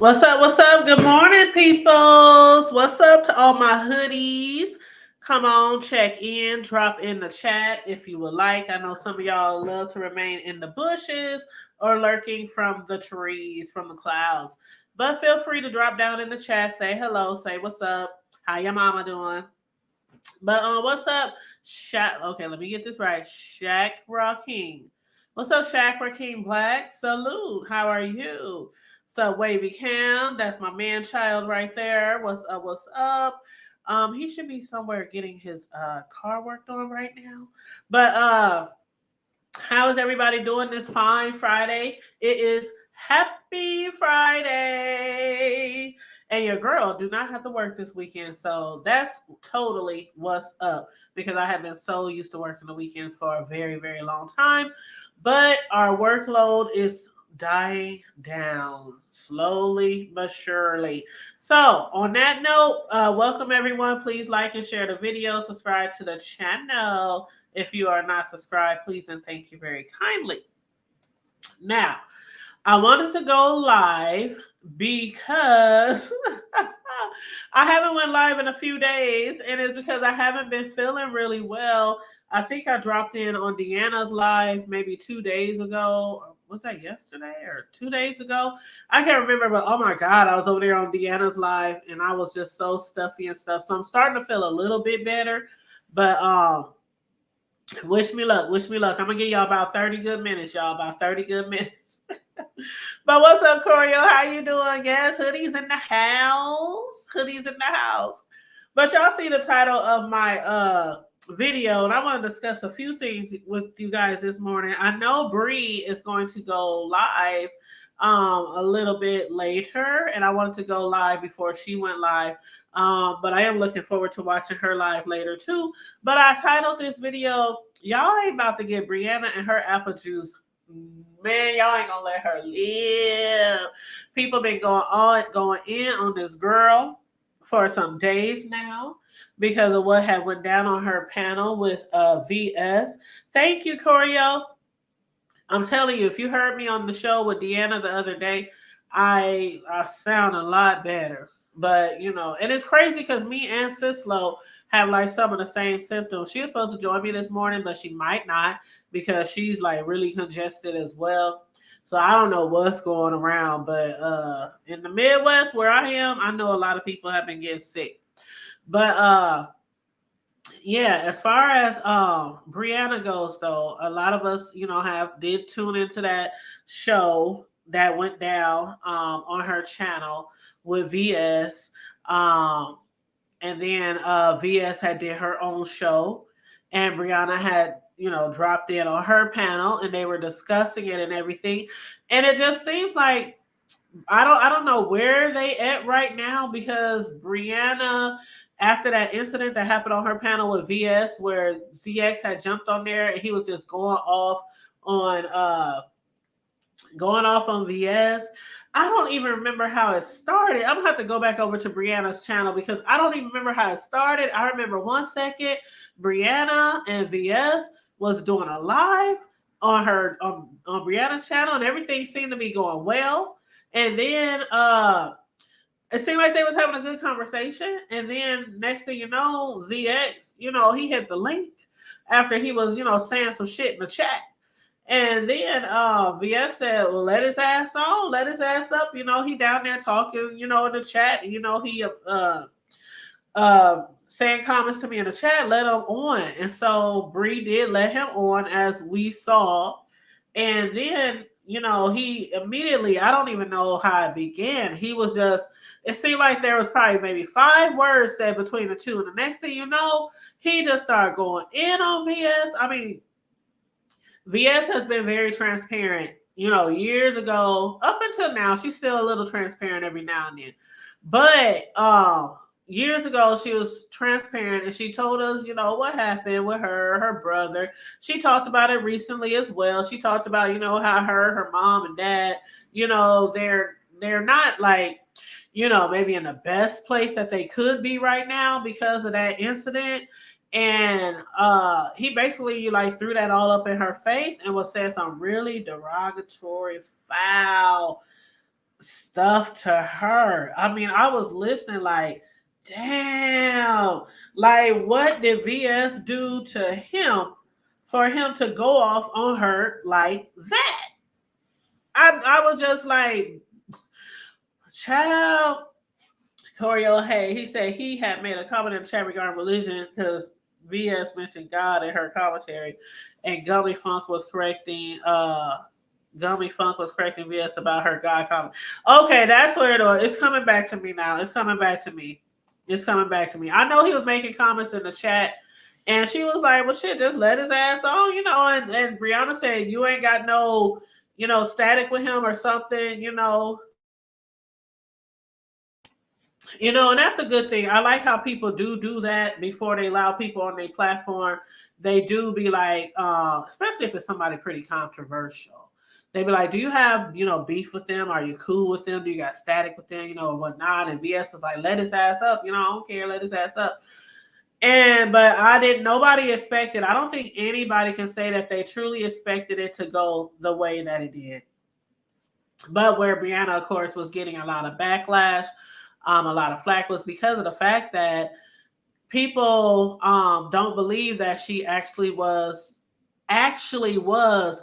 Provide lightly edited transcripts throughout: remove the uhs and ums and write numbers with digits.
What's up? What's up? Good morning, peoples. What's up to all my hoodies? Come on, check in, drop in the chat if you would like. I know some of y'all love to remain in the bushes or lurking from the trees, from the clouds. But feel free to drop down in the chat, say hello, say what's up, how your mama doing. But what's up, Shaq? Okay, let me get this right. Shaq King. What's up, Shaq King Black? Salute. How are you? So Wavy Cam, that's my man child right there. What's up? What's up? He should be somewhere getting his car worked on right now. But how is everybody doing this fine Friday? It is Happy Friday. And your girl do not have to work this weekend. So that's totally what's up because I have been so used to working the weekends for a very, very long time. But our workload is dying down slowly but surely. So, on that note, welcome everyone. Please like and share the video, subscribe to the channel. If you are not subscribed, please and thank you very kindly. Now, I wanted to go live because I haven't went live in a few days, and it's because I haven't been feeling really well. I think I dropped in on Deanna's live maybe 2 days ago. Was that yesterday or 2 days ago? I can't remember, but oh my God, I was over there on Deanna's live and I was just so stuffy and stuff. So I'm starting to feel a little bit better. But wish me luck. Wish me luck. I'm gonna give y'all about 30 good minutes, y'all. About 30 good minutes. But what's up, Corio? How you doing? Yes, hoodies in the house. Hoodies in the house. But y'all see the title of my video, and I want to discuss a few things with you guys this morning. I know Bree is going to go live a little bit later, and I wanted to go live before she went live. But I am looking forward to watching her live later too. But I titled this video, "Y'all ain't about to get Brianna and her apple juice. Man, y'all ain't gonna let her live." People been going in on this girl for some days now because of what had went down on her panel with VS. Thank you, Corio. I'm telling you, if you heard me on the show with Deanna the other day, I sound a lot better. But and it's crazy because me and Sislo have like some of the same symptoms. She was supposed to join me this morning, but she might not because she's like really congested as well. So I don't know what's going around, but in the Midwest where I am, I know a lot of people have been getting sick. But yeah, as far as Brianna goes though, a lot of us, did tune into that show that went down on her channel with VS. And then VS had did her own show and Brianna had, dropped in on her panel and they were discussing it and everything. And it just seems like I don't know where they at right now because Brianna, after that incident that happened on her panel with VS, where ZX had jumped on there and he was just on VS. I don't even remember how it started. I'm gonna have to go back over to Brianna's channel because I don't even remember how it started. I remember 1 second Brianna and VS was doing a live on her on Brianna's channel and everything seemed to be going well. And then it seemed like they was having a good conversation. And then next thing you know, ZX, he hit the link after he was, saying some shit in the chat. And then VS said, well, let his ass on, let his ass up. He down there talking, in the chat. He saying comments to me in the chat, let him on. And so Bree did let him on as we saw. And then, he immediately, I don't even know how it began. He was just, it seemed like there was probably maybe 5 words said between the two. And the next thing you know, he just started going in on VS. I mean, VS has been very transparent, years ago, up until now. She's still a little transparent every now and then. But years ago, she was transparent and she told us, what happened with her brother. She talked about it recently as well. She talked about, how her mom and dad, they're not like, maybe in the best place that they could be right now because of that incident. And he basically like threw that all up in her face and was saying some really derogatory, stuff to her. I mean, I was listening like, damn, like what did VS do to him for him to go off on her like that? I was just like, child. Corio Hay, he said he had made a comment in the chat regarding religion because VS mentioned God in her commentary, and Gummy Funk was correcting VS about her God comment. Okay, that's where it was. It's coming back to me now. It's coming back to me. It's coming back to me. I know he was making comments in the chat, and she was like, "Well, shit, just let his ass on," you know. And Brianna said, "You ain't got no, static with him or something, you know." And that's a good thing. I like how people do that before they allow people on their platform. They do be like, especially if it's somebody pretty controversial. They be like, "Do you have beef with them? Are you cool with them? Do you got static with them? Or whatnot?" And VS was like, "Let his ass up. I don't care. Let his ass up." But I didn't. Nobody expected. I don't think anybody can say that they truly expected it to go the way that it did. But where Brianna, of course, was getting a lot of backlash, a lot of flack was because of the fact that people don't believe that she actually was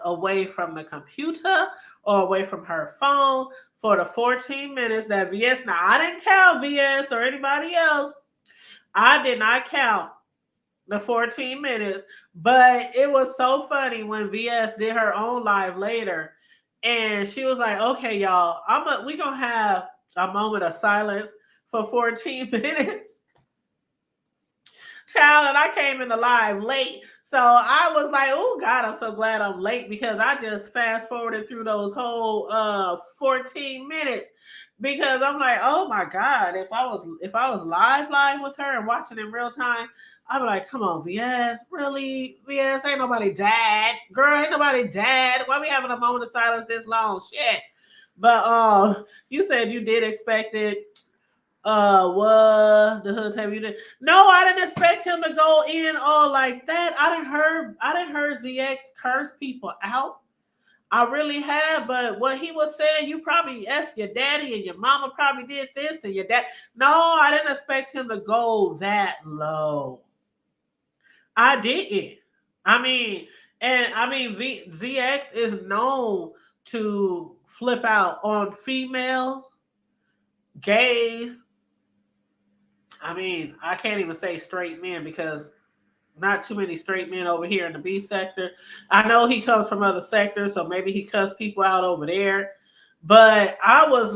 away from the computer or away from her phone for the 14 minutes that VS. Now I didn't count VS or anybody else. I did not count the 14 minutes, but it was so funny when VS did her own live later, and she was like, "Okay, y'all, we gonna have a moment of silence for 14 minutes." Child, and I came in the live late. So I was like, oh God, I'm so glad I'm late because I just fast forwarded through those whole 14 minutes because I'm like, oh my God, if I was live with her and watching in real time, I'd be like, come on, VS, really? VS, ain't nobody died. Girl, ain't nobody died. Why we having a moment of silence this long? Shit. But you said you did expect it. What the hood have you did? No, I didn't expect him to go in all like that. I didn't heard ZX curse people out. I really have, but what he was saying, you probably F your daddy and your mama probably did this and your dad. No, I didn't expect him to go that low. I didn't. ZX is known to flip out on females, gays. I can't even say straight men because not too many straight men over here in the B sector. I know he comes from other sectors, so maybe he cussed people out over there. But I was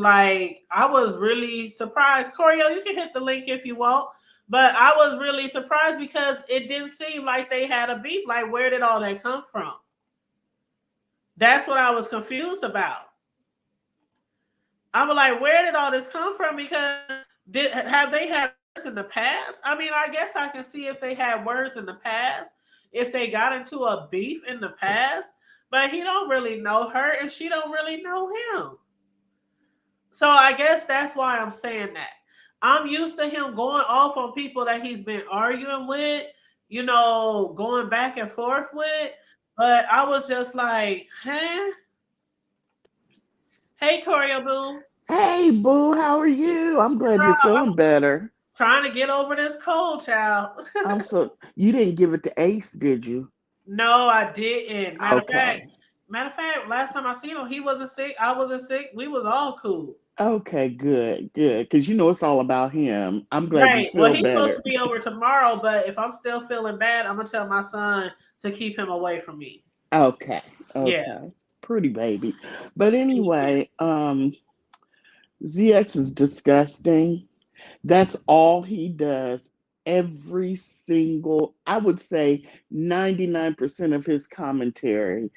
really surprised. Corio, you can hit the link if you want. But I was really surprised because it didn't seem like they had a beef. Like, where did all that come from? That's what I was confused about. I was like, where did all this come from? Because have they had words in the past? I guess I can see if they had words in the past, if they got into a beef in the past, but he don't really know her and she don't really know him. So I guess that's why I'm saying that. I'm used to him going off on people that he's been arguing with, going back and forth with. But I was just like, huh? Hey, Corio Boo. Hey, Boo, how are you? I'm glad you're feeling better. Trying to get over this cold, child. You didn't give it to Ace, did you? No, I didn't. Okay. Matter of fact, last time I seen him, he wasn't sick. I wasn't sick. We was all cool. Okay, good, good. Because you know it's all about him. I'm glad you Right. Well, feel he's supposed better. to be over tomorrow, but if I'm still feeling bad, I'm gonna tell my son to keep him away from me. Okay, Yeah. okay. Pretty baby. But Yeah. anyway, ZX is disgusting. That's all he does. Every single, I would say 99% of his commentary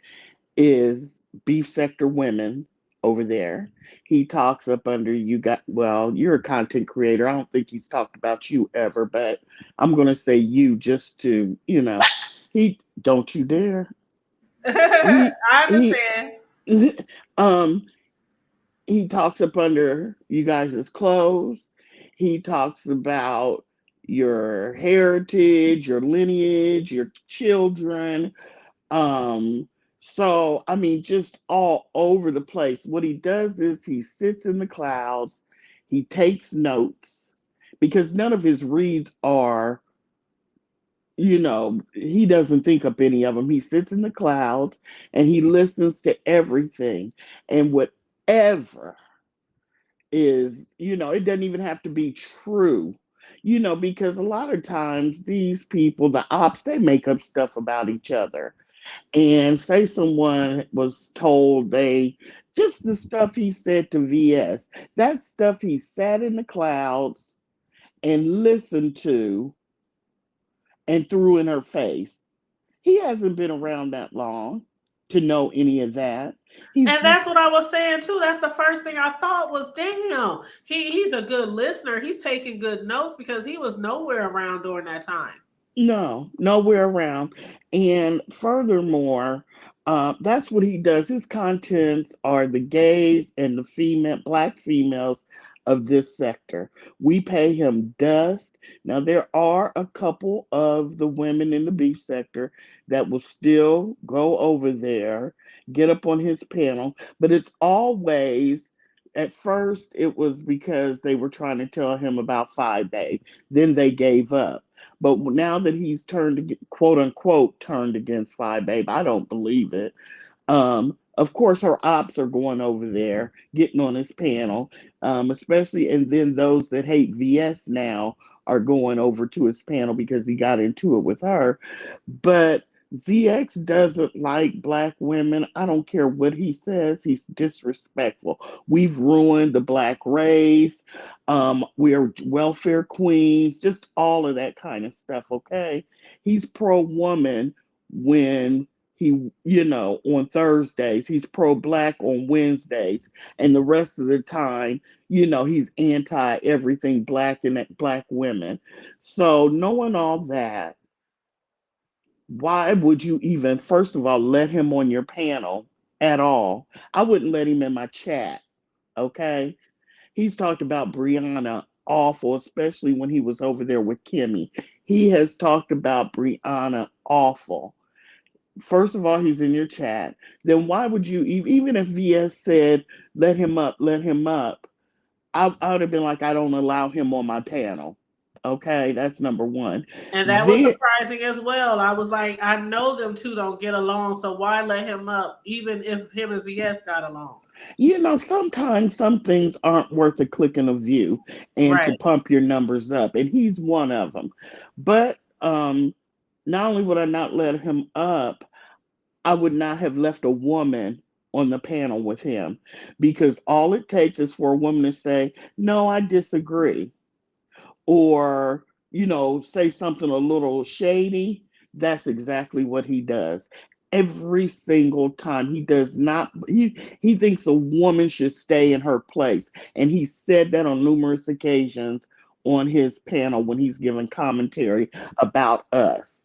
is beef sector women over there. He talks up under you got well, you're a content creator. I don't think he's talked about you ever, but I'm gonna say you just to, he don't you dare. He I he understand. um he talks up under you guys' clothes. He talks about your heritage, your lineage, your children. Um, So, I mean, just all over the place. What he does is he sits in the clouds, he takes notes because none of his reads are, he doesn't think up any of them. He sits in the clouds and he listens to everything. And whatever is, it doesn't even have to be true. Because a lot of times these people, the ops, they make up stuff about each other. And say someone was told just the stuff he said to VS, that stuff he sat in the clouds and listened to and threw in her face. He hasn't been around that long to know any of that. He's And that's what I was saying too. That's the first thing I thought was, damn, he's a good listener. He's taking good notes because he was nowhere around during that time. No, nowhere around. And furthermore, that's what he does. His contents are the gays and the black females of this sector. We pay him dust. Now, there are a couple of the women in the beef sector that will still go over there, get up on his panel, but it's always, at first, it was because they were trying to tell him about 5 Day. Then they gave up. But now that he's quote unquote, turned against Phi Babe, I don't believe it. Of course, her ops are going over there, getting on his panel, especially, and then those that hate VS now are going over to his panel because he got into it with her. But ZX doesn't like black women. I don't care what he says. He's disrespectful. We've ruined the black race. We are welfare queens, just all of that kind of stuff, okay? He's pro woman when on Thursdays, he's pro black on Wednesdays, and the rest of the time, he's anti everything black and black women. So, knowing all that, why would you even, first of all, let him on your panel at all? I wouldn't let him in my chat, okay? He's talked about Brianna awful, especially when he was over there with Kimmy. He has talked about Brianna awful. First of all, he's in your chat. Then why would you, even if VS said, let him up, I would have been like, I don't allow him on my panel. Okay, that's number one. And that was Then, surprising as well. I was like, I know them two don't get along, so why let him up, even if him and VS got along? sometimes some things aren't worth a click and a view and to Right. pump your numbers up. And he's one of them. But not only would I not let him up, I would not have left a woman on the panel with him because all it takes is for a woman to say, no, I disagree, or say something a little shady. That's exactly what he does every single time. He does not he thinks a woman should stay in her place, and he said that on numerous occasions on his panel when he's giving commentary about us.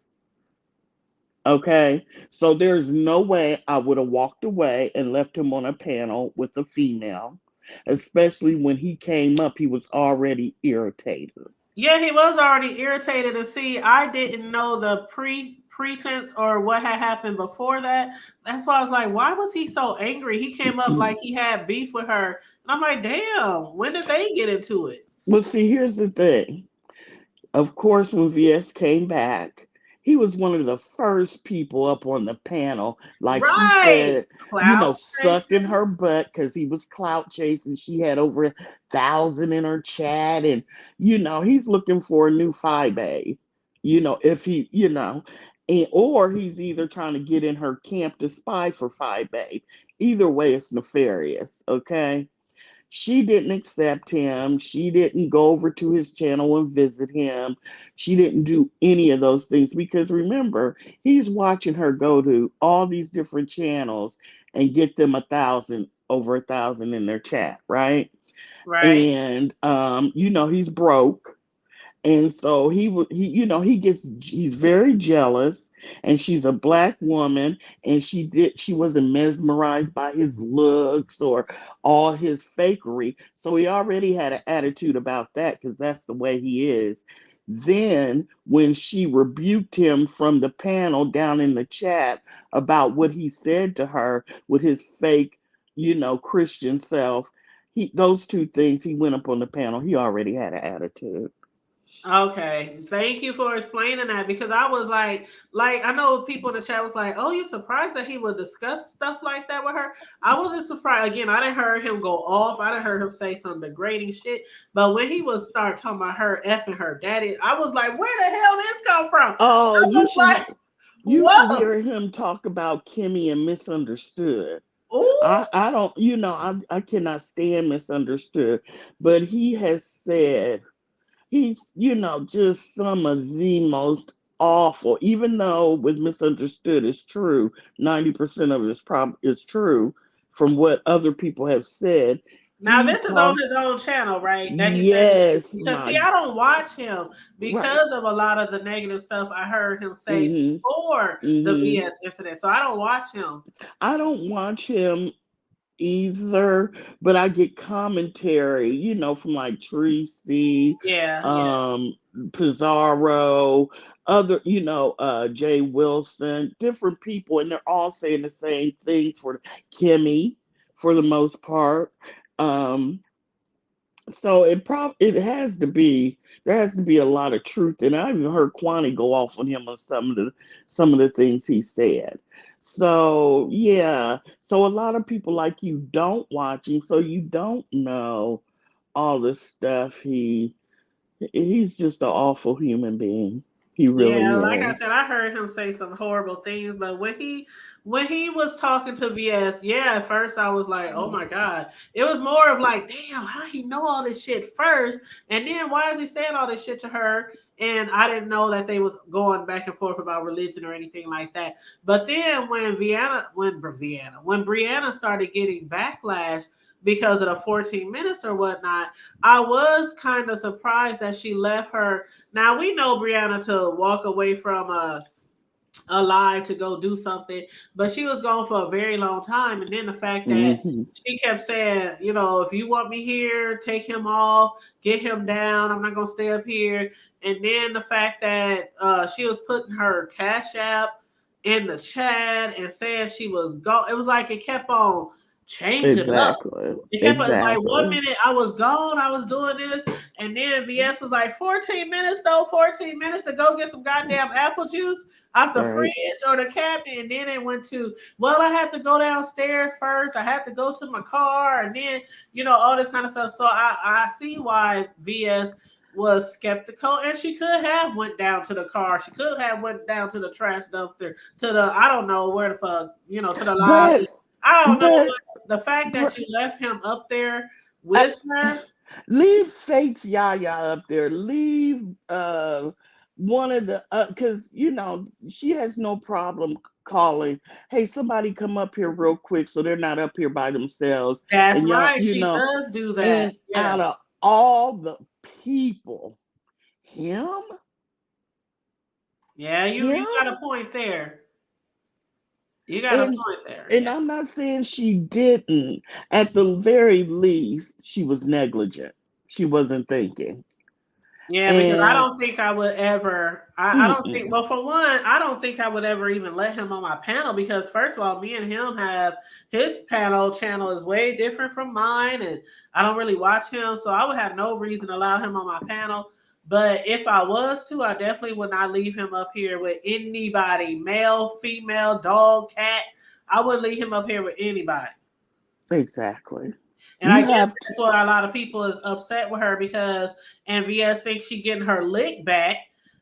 Okay, so there's no way I would have walked away and left him on a panel with a female, especially when he came up, he was already irritated. Yeah, he was already irritated. And see, I didn't know the pretense or what had happened before that. That's why I was like, why was he so angry? He came up like he had beef with her. And I'm like, damn, when did they get into it? Well, see, here's the thing. Of course, when VS came back, he was one of the first people up on the panel. Like she Right. said, Cloud sucking chasing. her butt because he was clout chasing. She had over 1,000 in her chat. And, he's looking for a new 5A. If he, or he's either trying to get in her camp to spy for 5A. Either way, it's nefarious, okay? She didn't accept him. She didn't go over to his channel and visit him. She didn't do any of those things because remember, he's watching her go to all these different channels and get them 1,000, over 1,000 in their chat, right? Right. And he's broke, and so he's very jealous, and she's a black woman, and she wasn't mesmerized by his looks or all his fakery, so he already had an attitude about that because that's the way he is. Then, when she rebuked him from the panel down in the chat about what he said to her with his fake, Christian self, those two things, he went up on the panel. He already had an attitude. Okay, thank you for explaining that because I was like I know people in the chat was like, "Oh, you surprised that he would discuss stuff like that with her?" I wasn't surprised. Again, I didn't hear him go off. I didn't hear him say some degrading shit. But when he was start talking about her effing her daddy, I was like, "Where the hell this come from?" Oh, I was like, you should "Whoa, hear him talk about Kimmy and Misunderstood. ooh." I don't, I cannot stand Misunderstood, but he has said he's, just some of the most awful, even though with Misunderstood is true, 90% of it is true from what other people have said. Now He this is on talks, his own channel, right? That he said this yes, because see, my, I don't watch him right. because of a lot of the negative stuff I heard him say Hmm. before the Hmm. VS incident. So I don't watch him. I don't watch him either, but I get commentary, from like Tracy, Yeah, yeah, um, Pizarro, other, Jay Wilson, different people, and they're all saying the same things for Kimmy, for the most part. Um, so it has to be, there has to be a lot of truth, and I even heard Kwani go off on him on some of the things he said. So yeah, so a lot of people like you don't watch him, so you don't know all the stuff he's just an awful human being. He really yeah. Like I is. said, I heard him say some horrible things, but when he was talking to VS, yeah, at first I was like, oh my God. It was more of like, damn, how he know all this shit first? And then why is he saying all this shit to her? And I didn't know that they was going back and forth about religion or anything like that. But then when Brianna started getting backlash because of the 14 minutes or whatnot, I was kind of surprised that she left her. Now we know Brianna to walk away from a live to go do something, but she was gone for a very long time. And then the fact that Hmm. she kept saying, if you want me here, take him off, get him down. I'm not gonna stay up here. And then the fact that she was putting her cash app in the chat and saying she was gone. It was like it kept on changing up. Exactly. It kept on like one Exactly. minute I was gone, I was doing this, and then VS was like 14 minutes though, 14 minutes to go get some goddamn apple juice out the Right. fridge or the cabinet, and then it went to, well, I had to go downstairs first. I had to go to my car, and then all this kind of stuff. So I see why VS was skeptical, and she could have went down to the car. She could have went down to the trash dumpster, to the I don't know where the fuck, to the But lobby. I don't know, but but the fact that you left him up there I, with her, leave Fate's Yaya up there. Leave one of the because she has no problem calling. Hey, somebody come up here real quick, so they're not up here by themselves. that's And y'all, right. She does do that. and Yeah. out of all the people, him, Yeah, you him, got a point there. You got a and point there. and Yeah. I'm not saying she didn't. At the very least, she was negligent. She wasn't thinking. Yeah, because I And don't think I would ever. I don't think. mm-mm, Well, for one, I don't think I would ever even let him on my panel because, first of all, me and him have his panel channel is way different from mine, and I don't really watch him, so I would have no reason to allow him on my panel. But if I was to, I definitely would not leave him up here with anybody, male, female, dog, cat. I wouldn't leave him up here with anybody. exactly. And I You guess have to. that's why a lot of people is upset with her because MVS thinks she getting her lick back.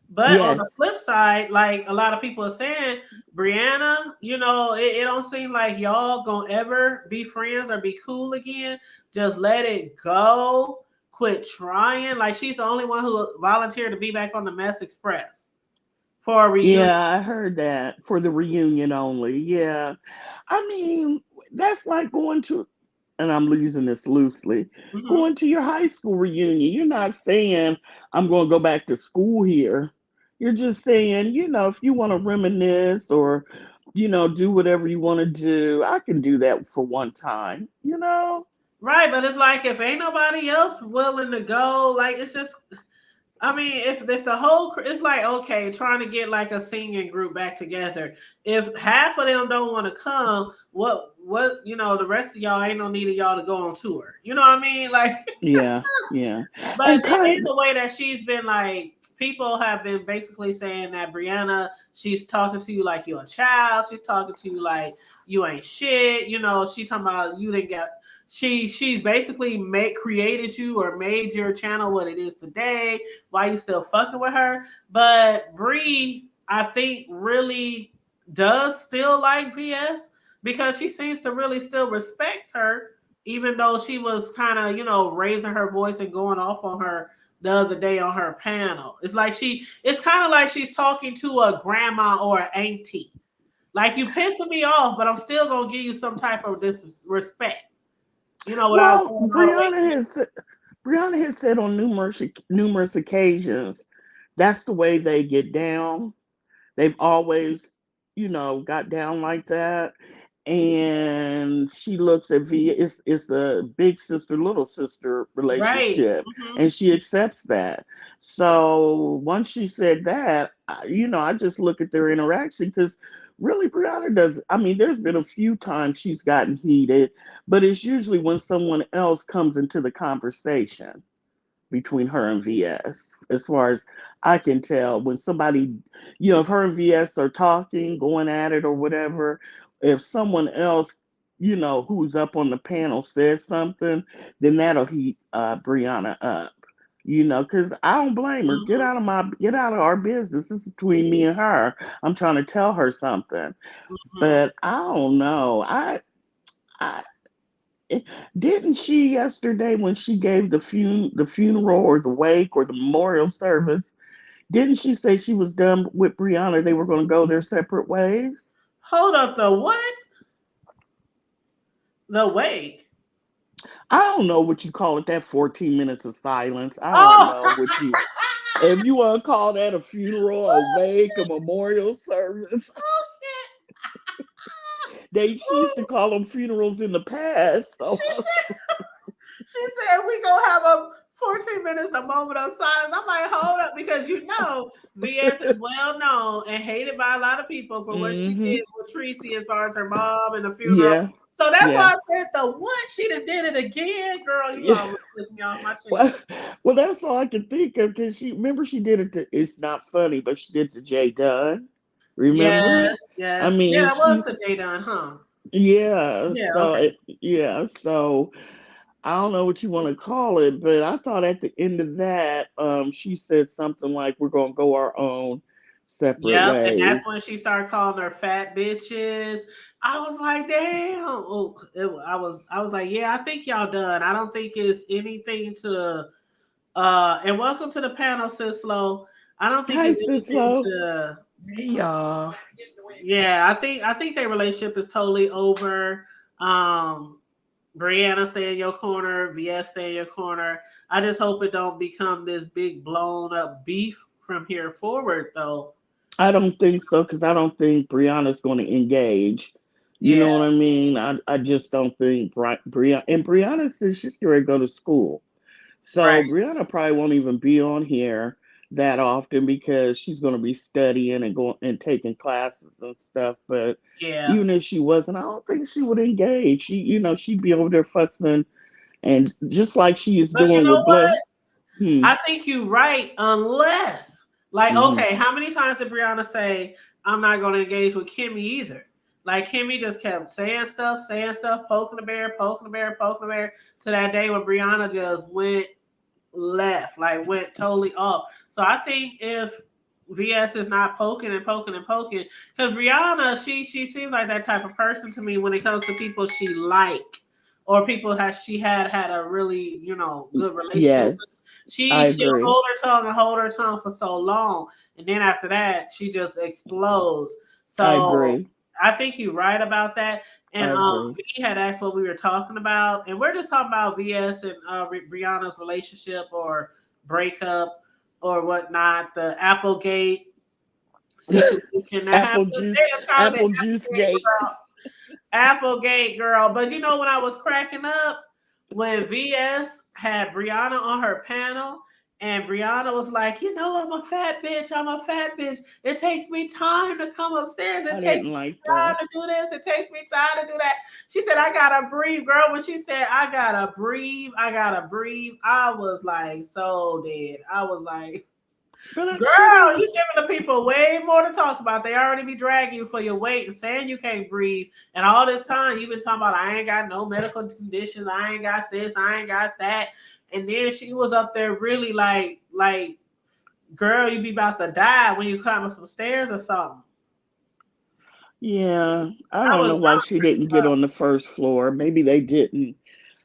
But on the Yes. flip side, like a lot of people are saying, Brianna, it don't seem like y'all gonna ever be friends or be cool again. Just let it go. Quit trying. Like she's the only one who volunteered to be back on the Mess Express for a reunion. Yeah, I heard that for the reunion only. Yeah. I mean, that's like going to, and I'm using this loosely, Mhm. going to your high school reunion. You're not saying, I'm going to go back to school here. You're just saying, if you want to reminisce or, do whatever you want to do, I can do that for one time. Right, but it's like if ain't nobody else willing to go, like it's just I mean, if the whole it's like okay, trying to get like a singing group back together. If half of them don't want to come, what the rest of y'all ain't no need of y'all to go on tour. You know what I mean? Like, Yeah, yeah. but And it is kind the way that she's been like. People have been basically saying that Brianna, she's talking to you like you're a child. She's talking to you like you ain't shit. She talking about you didn't get. She's basically created you or made your channel what it is today. Why you still fucking with her? But Bree, I think really does still like VS because she seems to really still respect her, even though she was kind of raising her voice and going off on her the other day on her panel. It's kind of like she's talking to a grandma or an auntie. Like you pissing me off, but I'm still gonna give you some type of disrespect. Without well, going all the way. Brianna has said on numerous occasions that's the way they get down. They've always, got down like that. And she looks at V. It's a big sister little sister Right. relationship, Hmm. and she accepts that. So once she said that, I just look at their interaction because really Brianna does. I mean, there's been a few times she's gotten heated, but it's usually when someone else comes into the conversation between her and VS. As far as I can tell, when somebody, if her and VS are talking, going at it or whatever, if someone else, who's up on the panel says something, then that'll heat Brianna up. Because I don't blame her. Hmm. Get out of our business. This is between me and her. I'm trying to tell her something, Hmm. but I don't know. I didn't she yesterday when she gave the funeral or the wake or the memorial service? Didn't she say she was done with Brianna? They were going to go their separate ways. Hold up, the what? The wake. I don't know what you call it. That 14 minutes of silence. I don't Oh, know what you. If you want to call that a funeral, a wake, a memorial service, oh shit. she used to call them funerals in the past. So She She said we gonna have a 14 minutes, a moment of silence. I'm like, hold up, because VS is well known and hated by a lot of people for what she hmm did with Tracy as far as her mom and the funeral. yeah, So that's yeah. why I said the what? She done did it again, girl. You Yeah. always piss me off my shit. Well, well, that's all I could think of because she did it to. It's not funny, but she did to Jay Dunn. Remember? Yes, I yes. Yeah, mean, that was the she's day done, huh? yeah. Yeah, So okay. yeah. So I don't know what you want to call it, but I thought at the end of that, she said something like, "We're gonna go our own separate Yep, and that's ways." when she started calling her fat bitches. I was like, damn. I was like, yeah, I think y'all done. I don't think it's anything to and welcome to the panel, sis Slow. I don't think Hi, it's anything Sislo. to Hey y'all. yeah, I think their relationship is totally over. Um Brianna stay in your corner, VS stay in your corner. I just hope it don't become this big blown up beef from here forward though. I don't think so because I don't think Brianna's going to engage. You Yeah, know what I mean? I just don't think Brianna, and Brianna says she's going to go to school. right. So Brianna probably won't even be on here that often because she's going to be studying and going and taking classes and stuff. But Yeah. even if she wasn't, I don't think she would engage. She'd be over there fussing and just like she is But you doing know with what? Bless. Hmm. I think you right, unless like Hmm. okay, how many times did Brianna say I'm not gonna engage with Kimmy either? Like Kimmy just kept saying stuff, poking the bear, poking the bear, poking the bear, to that day when Brianna just went left, like went totally off. So I think if VS is not poking and poking and poking, because Brianna, she seems like that type of person to me when it comes to people she like or people has she had a really good relationship with. Yes, She I she'll agree. hold her tongue and hold her tongue for so long, and then after that she just explodes. I So agree. I think you're right about that. And I agree. V had asked what we were talking about, and we're just talking about VS and Brianna's relationship or breakup or whatnot. The Applegate situation that apple happened. juice, They called it apple juice Applegate, gate. girl. Applegate, girl. But you know when I was cracking up when VS had Brianna on her panel And Brianna was like, you know, I'm a fat bitch. I'm a fat bitch. It takes me time to come upstairs. It I takes didn't me like time that. to do this. It takes me time to do that. She said, I gotta breathe, girl. When she said, I gotta breathe, I gotta breathe, I was like so dead. I was like, But she girl, you was, giving the people way more to talk about. They already be dragging you for your weight and saying you can't breathe. And all this time you've been talking about I ain't got no medical conditions, I ain't got this, I ain't got that. And then she was up there really like, girl, you be about to die when you climb up some stairs or something. yeah, I I don't was know why she pretty didn't get rough. on the first floor. Maybe they didn't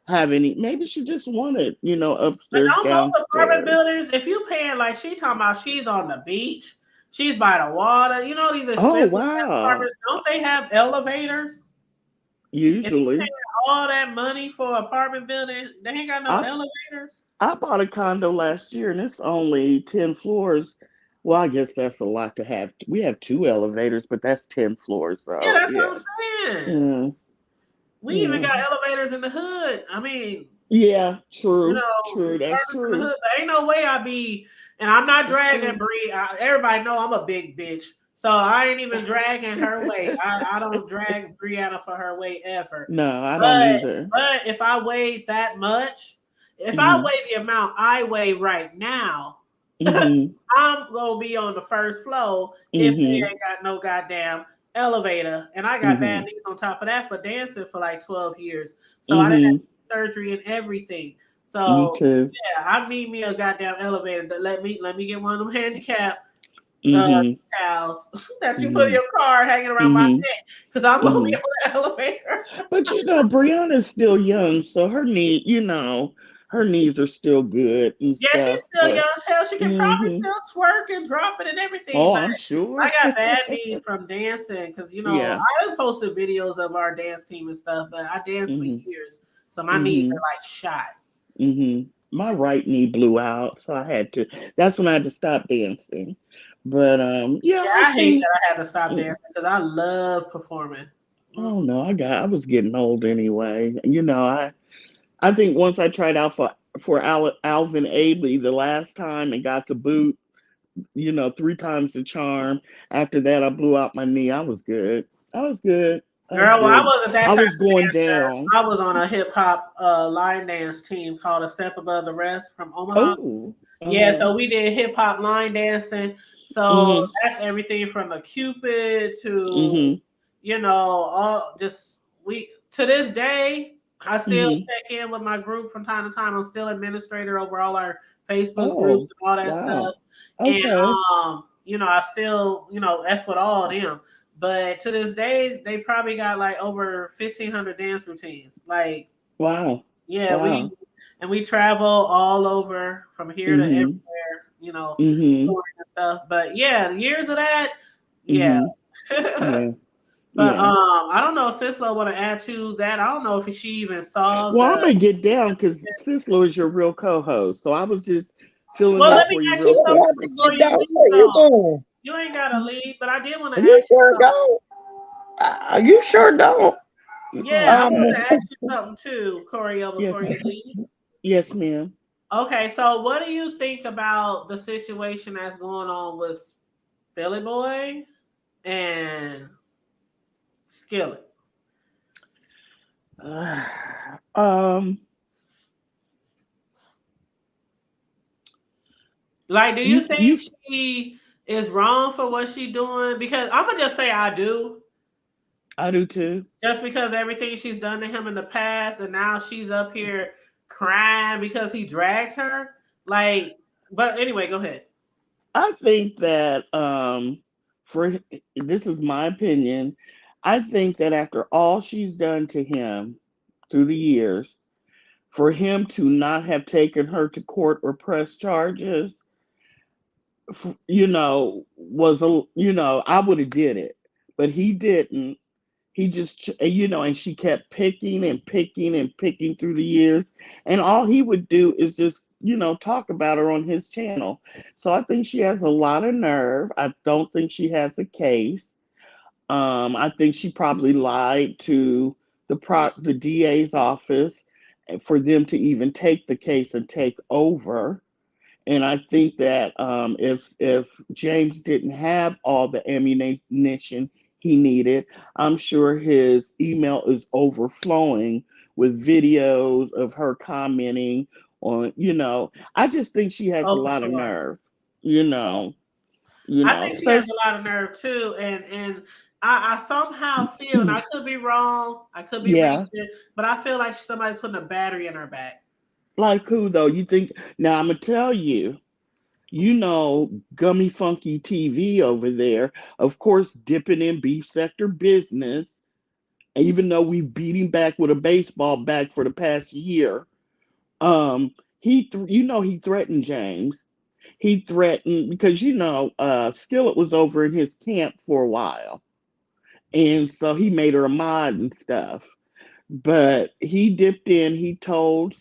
have any, maybe she just wanted, But upstairs, don't most apartment downstairs. buildings, if you paying like she talking about she's on the beach, she's by the water, you know these Oh, expensive wow. apartments, don't they have elevators? If you pay Usually. all that money for an apartment building, they ain't got no I elevators. I bought a condo last year and it's only 10 floors. Well, I guess that's a lot to have. We have two elevators, but that's 10 floors, Yeah, so that's what yeah. I'm saying. Mm, We even yeah. got elevators in the hood. I mean, Yeah, you true. know, True. That's apartments in the true. hood. There ain't no way I be, and I'm not That's dragging true. Bree. Everybody know I'm a big bitch, so I ain't even dragging her weight. I don't drag Brianna for her weight ever. No, I don't But either. but if I weighed that much, if I Mhm. weigh the amount I weigh right now, Mhm. I'm gonna be on the first floor if they Mhm. ain't got no goddamn elevator. And I got bad Mhm. knees on top of that for dancing for like 12 years. So I didn't Mhm. have surgery and everything. Me So too. yeah, I need me a goddamn elevator. Let me get one of them handicap uh Mhm. cows that you put in Mhm. your car hanging around my Mhm. neck because I'm gonna be Mhm. on the elevator. But Brianna's still young, so her knees are still good and Yeah, she's stuff. still But young as hell. She can probably mhm. still twerk and drop it and everything. Oh, But I'm I sure. got bad knees from dancing because Yeah. I done posted videos of our dance team and stuff, but I danced for Mhm. years, so my knees are Mhm. like shot. Mhm. My right knee blew out, so I had to. That's when I had to stop dancing. But yeah, Yeah, I I hate that think. I had to stop mm, dancing because I love performing. Mm. Oh no, I was getting old anyway. I think once I tried out for Alvin Ailey the last time and got the boot, three times the charm. After that, I blew out my knee. I was good. I was good. I was Girl, well, I good. wasn't that I type was of going dancer. down. I was on a hip hop line dance team called A Step Above the Rest from Omaha. Oh. Uh Yeah, huh. so we did hip hop line dancing. So Mhm. that's everything from the Cupid to, Mhm. all just we to this day, I still Mhm. check in with my group from time to time. I'm still administrator over all our Facebook groups Oh. and all that stuff. Wow. And Okay. I still, F with all of them. But to this day, they probably got like over 1,500 dance routines. Like, Wow. yeah, Wow. we travel all over from here to Mhm. everywhere, Mhm. touring and stuff. But yeah, the years of that, yeah. Mhm. Yeah. But Yeah. I don't know if Sislo want to add to that. I don't know if she even saw Well, I'm the. gonna get down because Sislo is your real co-host, so I was just filling Well, in let me for you ask you real You something have quick. to before sit you down. leave, Where you though. going? You ain't gotta leave, but I did want to You ask you sure something. don't. You sure don't. Yeah, I Um, wanted to ask you something too, Coriel, Yes. before you leave. Yes, ma'am. Okay, so what do you think about the situation that's going on with Billy Boy and Skillet? Um. Like, do You you think you she is wrong for what she doing? Because I'm gonna just say I do, I do too. just because everything she's done to him in the past, and now she's up here crying because he dragged her. Like, but anyway, go ahead. I think that for this is my opinion. I think that after all she's done to him through the years, for him to not have taken her to court or press charges, was I would have did it, but he didn't. He just, and she kept picking and picking and picking through the years. And all he would do is just, talk about her on his channel. So I think she has a lot of nerve. I don't think she has a case. I think she probably lied to the DA's office for them to even take the case and take over. And I think that if James didn't have all the ammunition he needed, I'm sure his email is overflowing with videos of her commenting on, I just think she has a Oh, for lot of sure. nerve, you know, I think she has especially, a lot of nerve too, and I somehow feel, and I could be wrong, I could be yeah, reaching, but I feel like somebody's putting a battery in her back. like who though? You think now I'm gonna tell you, Gummy Funky TV over there, of course, dipping in beef sector business, even though we beat him back with a baseball bat for the past year. Um, he threatened James. He threatened because Skillet was over in his camp for a while, and so he made her a mod and stuff. But he dipped in. He told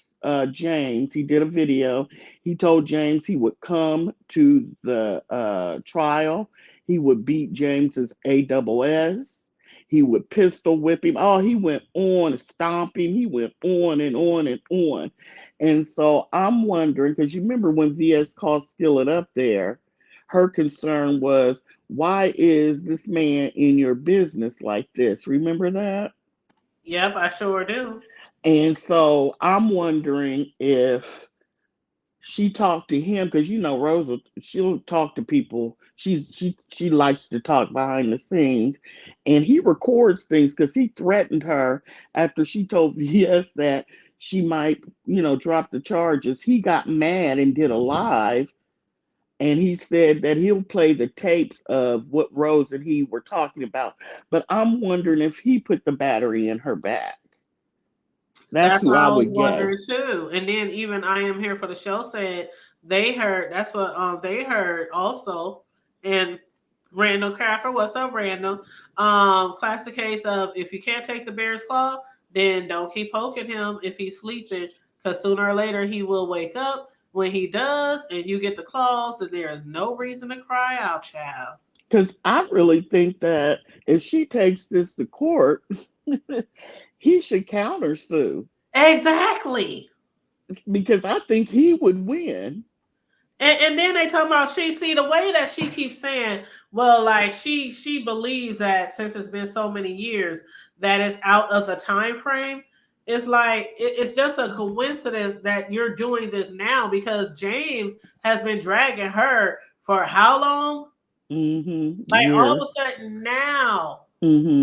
James, he did a video. He told James he would come to the trial. He would beat James's AWS. He would pistol whip him. Oh, he went on, stomp him. He went on and on and on. And so I'm wondering, because you remember when VS called Skillet up there, her concern was, why is this man in your business like this? Remember that? Yep, I sure do. And so I'm wondering if she talked to him because Rosa, she'll talk to people. She likes to talk behind the scenes, and he records things because he threatened her after she told VS that she might drop the charges. He got mad and did a live, and he said that he'll play the tapes of what Rose and he were talking about. But I'm wondering if he put the battery in her back. That's That's who what I I was would wondering guess. too. And then even I am here for the show said they heard, that's what they heard also. And Randall Crawford, what's up, Randall? Classic case of if you can't take the bear's claw, then don't keep poking him if he's sleeping, because sooner or later he will wake up. When he does, and you get the claws, then there is no reason to cry out, child. Because I really think that if she takes this to court, he should countersue Exactly. because I think he would win. And then they talk about she see the way that she keeps saying, well, like she believes that since it's been so many years that it's out of the time frame. It's like it's just a coincidence that you're doing this now because James has been dragging her for how long? Like all of a Years. sudden now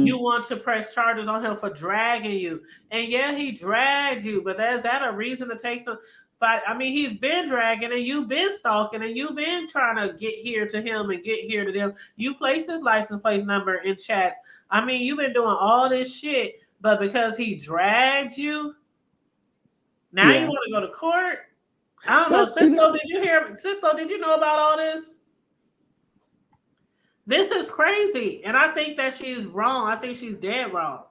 you Hmm. want to press charges on him for dragging you. And yeah, he dragged you, but is that a reason to take some? But I mean, he's been dragging and you've been stalking and you've been trying to get here to him and get here to them. You place his license plate number in chats. I mean, you've been doing all this shit, but because he dragged you, now you Yeah. want to go to court? I don't know. That's it. Cisco, did you hear? Cisco, did you know about all this? This is crazy. And I think that she's wrong. I think she's dead wrong.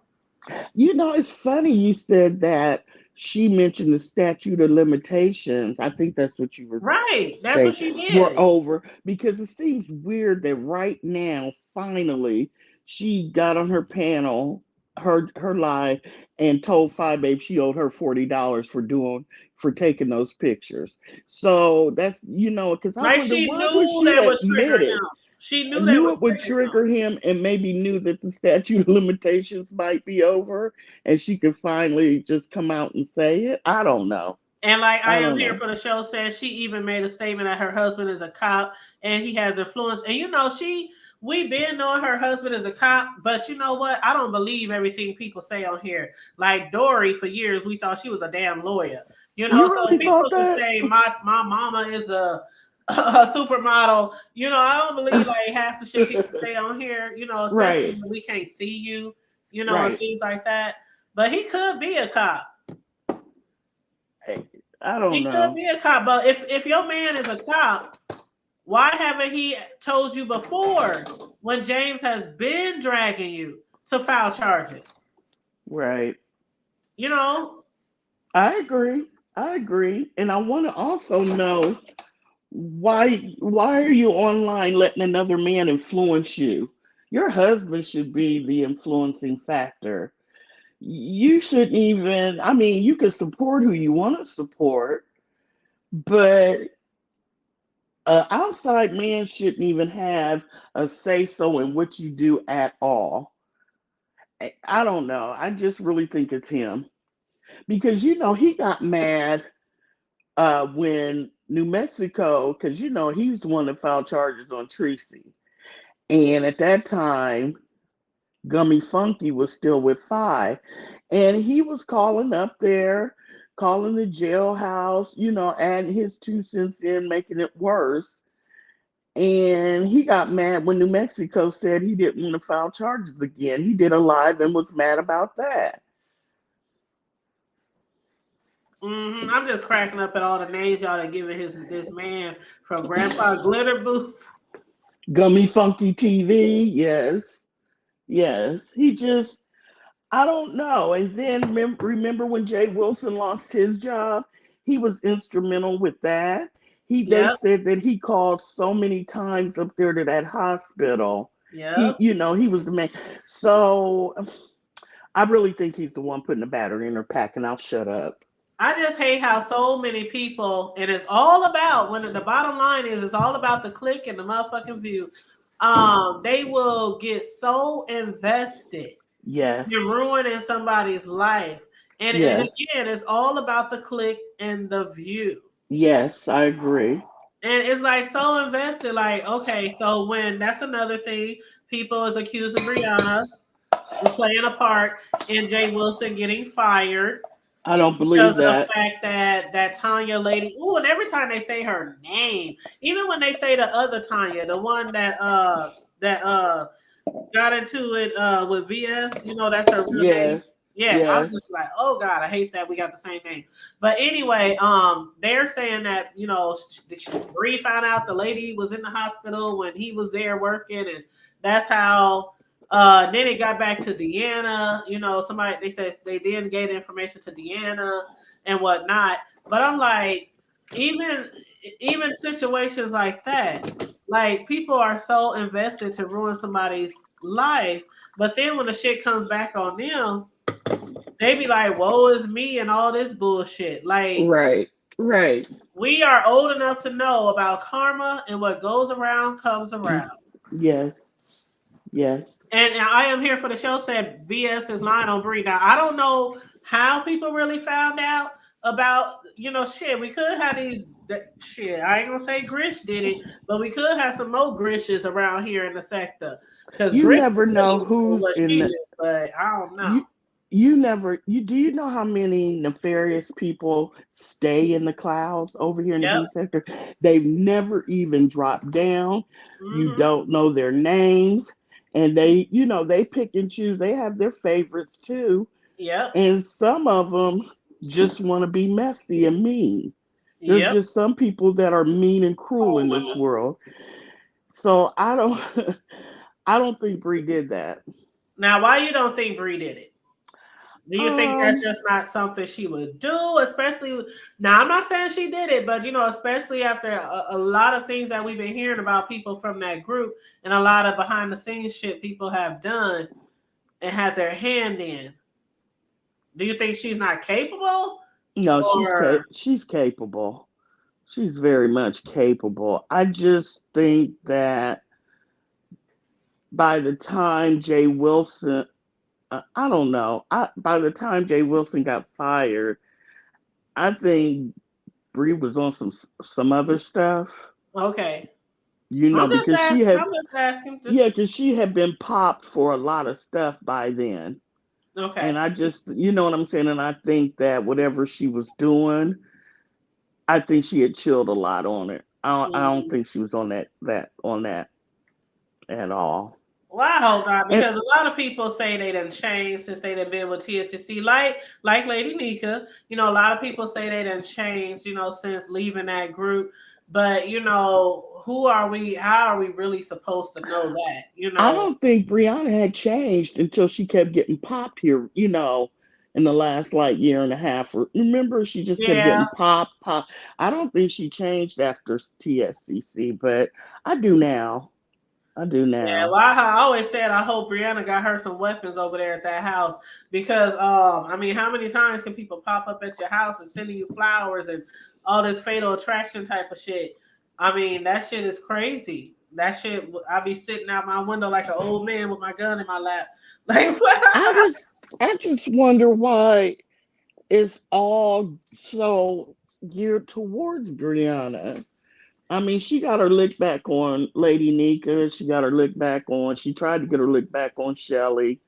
It's funny you said that she mentioned the statute of limitations. I think that's what you were Right. That's what saying. she Were did. over because it seems weird that right now, finally, she got on her panel, her live, and told Five Babe she owed her $40 for taking those pictures. So that's because I Like wonder she why would knew she that would trigger admit it? him. She I knew that knew would it would trigger him. trigger him and maybe knew that the statute of limitations might be over and she could finally just come out and say it. I don't know. And like I I am don't here know. for the show says she even made a statement that her husband is a cop and he has influence. And we've been knowing her husband is a cop, but you know what? I don't believe everything people say on here. Like Dory, for years we thought she was a damn lawyer. You So really people thought can that? say my mama is a supermodel. I don't believe like half the shit people say on here, especially Right, when we can't see you, and right. things like that. But he could be a cop. Hey, I don't He could know. be a cop, but if your man is a cop, why haven't he told you before when James has been dragging you to file charges? Right. You know, I agree. I agree. And I want to also know why are you online letting another man influence you? Your husband should be the influencing factor. You shouldn't even, I mean, you can support who you want to support, but outside man shouldn't even have a say so in what you do at all. I don't know. I just really think it's him because he got mad when New Mexico, because he's the one that filed charges on Tracy, and at that time Gummy Funky was still with Five, and he was calling up there, calling the jailhouse, adding his 2 cents in, making it worse. And he got mad when New Mexico said he didn't want to file charges again. He did a live and was mad about that. I'm just cracking up at all the names y'all are giving this man from Grandpa Glitter Boots. Gummy Funky TV, yes, yes. He just, I don't know. And then remember when Jay Wilson lost his job? He was instrumental with that. They Yep, said that he called so many times up there to that hospital. yep. He was the man. So I really think he's the one putting the battery in her pack, and I'll shut up. I just hate how so many people, and it's all about when the bottom line is, it's all about the click and the motherfucking view. They will get so invested in Yes, ruining somebody's life, and yes, again, it's all about the click and the view. yes, I agree. And it's like so invested, like, okay, so when that's another thing, people is accusing Brianna of playing a part in Jay Wilson getting fired I don't because believe of the that. fact that Tanya lady, ooh, and every time they say her name, even when they say the other Tanya, the one that got into it with VS, that's her real name. Yes, Yeah, I'm yes. just like, oh God, I hate that we got the same name. But anyway, they're saying that Bree found out the lady was in the hospital when he was there working, and that's how. Then it got back to Deanna. Somebody they said they then gave the information to Deanna and whatnot. But I'm like, even even situations like that, like people are so invested to ruin somebody's life, but then when the shit comes back on them, they be like, "Woe is me" and all this bullshit. Like Right, right. we are old enough to know about karma and what goes around comes around. Yes, yes. And I am here for the show said VS is lying on Bree. Now I don't know how people really found out about shit. We could have shit. I ain't gonna say Grish did it, but we could have some more Grishes around here in the sector because You Grish is never know really doing who's what in she the did, but I don't know. you you never you do you know how many nefarious people stay in the clouds over here in the Yep. B sector? They've never even dropped down. You Mm-hmm. don't know their names, and they pick and choose. They have their favorites too, Yep. and some of them just want to be messy and mean. There's Yep. just some people that are mean and cruel in this world. So I don't I don't think Bree did that. Now, why you don't think Bree did it? Do you think that's Um, just not something she would do? Especially now, I'm not saying she did it, but especially after a lot of things that we've been hearing about people from that group and a lot of behind the scenes shit people have done and had their hand in. Do you think she's not capable? no, Or she's capable. She's very much capable. I just think that by the time Jay Wilson, I don't know. By the time Jay Wilson got fired, I think Bree was on some other stuff. okay, Because she had I'm just asking. yeah, Just because she had been popped for a lot of stuff by then. And okay. I just, you know what I'm saying? And I think that whatever she was doing, I think she had chilled a lot on it. I don't Mhm. think she was on that at all. Well, I hope not, And because a lot of people say they done changed since they done been with TSCC. Like Lady Nika, a lot of people say they done changed, since leaving that group. But who are we? How are we really supposed to know that? I don't think Brianna had changed until she kept getting popped here, in the last like year and a half. Remember, she just kept Yeah, getting popped. I don't think she changed after TSCC, but I do now. I do yeah. now. Well, I always said I hope Brianna got her some weapons over there at that house because, I mean, how many times can people pop up at your house and sending you flowers and all this fatal attraction type of shit? I mean, that shit is crazy. That shit, I be sitting out my window like an old man with my gun in my lap. Like, I just I just wonder why it's all so geared towards Brianna. I mean, she got her lick back on Lady Nika. She got her lick back on. She tried to get her lick back on Shelly.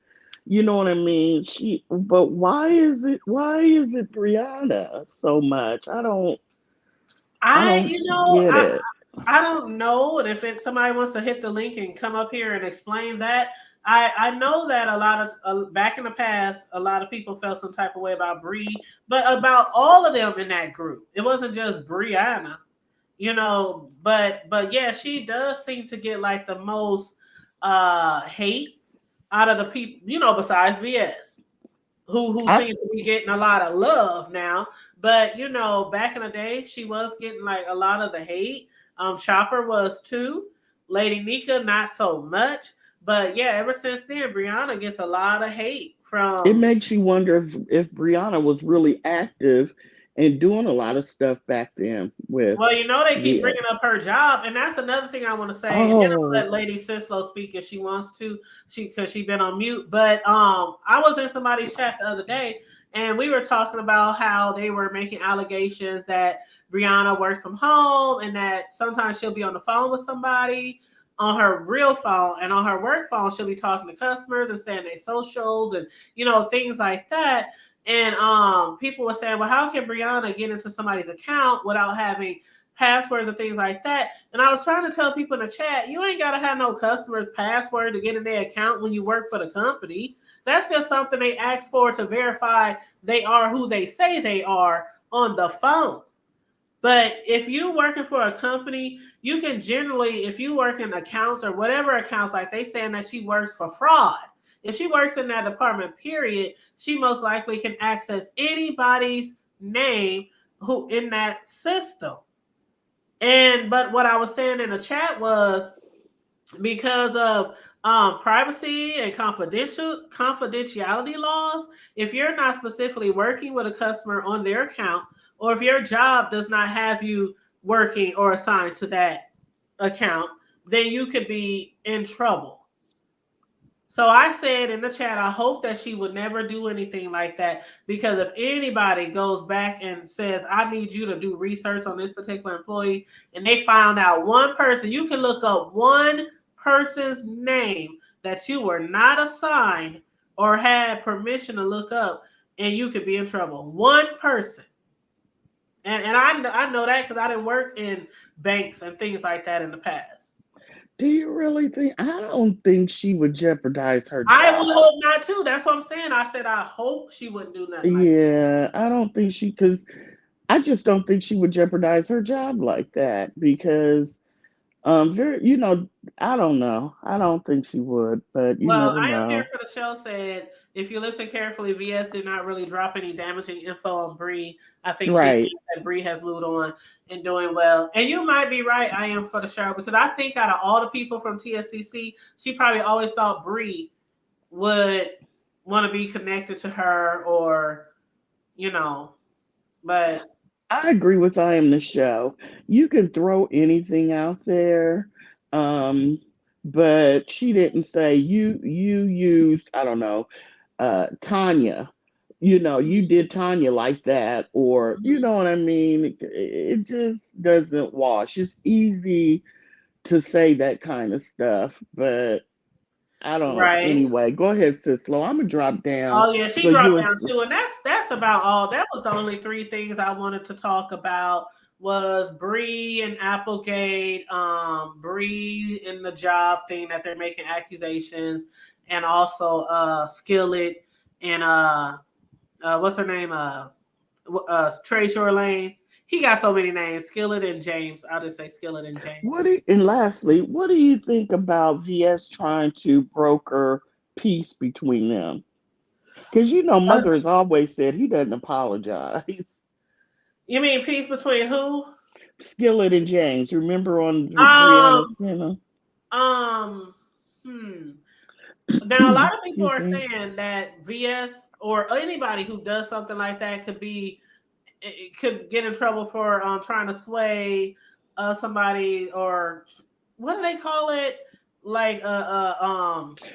You know what I mean? But why is it Brianna so much? I I, don't you know, get I, it. I don't know if it's somebody wants to hit the link and come up here and explain that. I know that a lot of back in the past, a lot of people felt some type of way about Bree, but about all of them in that group. It wasn't just Brianna, but yeah, she does seem to get like the most hate out of the people, besides VS who I seems to be getting a lot of love now. But back in the day, she was getting like a lot of the hate. Chopper was too. Lady Nika, not so much. But yeah, ever since then, Brianna gets a lot of hate It from. makes you wonder if Brianna was really active and doing a lot of stuff back then with Well, they keep bringing VS. up her job, and that's another thing I want to say. And then I'll Oh, let Lady Sislo speak if she wants to, because she been on mute. But I was in somebody's chat the other day, and we were talking about how they were making allegations that Brianna works from home, and that sometimes she'll be on the phone with somebody on her real phone, and on her work phone she'll be talking to customers and saying their socials and things like that. And people were saying, well, how can Brianna get into somebody's account without having passwords and things like that? And I was trying to tell people in the chat, you ain't got to have no customer's password to get in their account when you work for the company. That's just something they ask for to verify they are who they say they are on the phone. But if you're working for a company, you can generally, if you work in accounts or whatever accounts, like they saying that she works for fraud. If she works in that department, period, she most likely can access anybody's name who in that system. But what I was saying in the chat was because of privacy and confidentiality laws, if you're not specifically working with a customer on their account, or if your job does not have you working or assigned to that account, then you could be in trouble. So I said in the chat, I hope that she would never do anything like that, because if anybody goes back and says, I need you to do research on this particular employee, and they found out one person, you can look up one person's name that you were not assigned or had permission to look up, and you could be in trouble. One person. And I know that because I didn't work in banks and things like that in the past. do you really think? I don't think she would jeopardize her I would job. hope not too. That's what I'm saying. I said I hope she wouldn't do nothing like that. Yeah, I don't think because I just don't think she would jeopardize her job like that because very I don't know. I don't think she would, but you Well, never I am here know. for the show said if you listen carefully, VS did not really drop any damaging info on Bree. I think she Right. thinks that Bree has moved on and doing well. And you might be right, I am for the show, because I think out of all the people from TSCC, she probably always thought Bree would want to be connected to her, or you know, but I agree with I am the show. You can throw anything out there. Um but she didn't say you used, I don't know, Tanya. You did Tanya like that, or you Mhm. know what I mean? It just doesn't wash. It's easy to say that kind of stuff, but I don't. Right. Anyway, go ahead, Sislo. I'm gonna drop down Oh yeah, she so you dropped was down too, and that's about all. That was the only three things I wanted to talk about was Bree and Applegate, Bree in the job thing that they're making accusations, and also Skillet and what's her name Trey Lane. He got so many names, Skillet and James. I'll just say Skillet and what James. do, and lastly, what do you think about VS trying to broker peace between them? Because Mother has always said he doesn't apologize. You mean peace between who? Skillet and James, remember on Brianna's, Um, um, hmm. Now, a lot of people excuse are me. saying that VS or anybody who does something like that could get in trouble for trying to sway somebody, or what do they call it? Like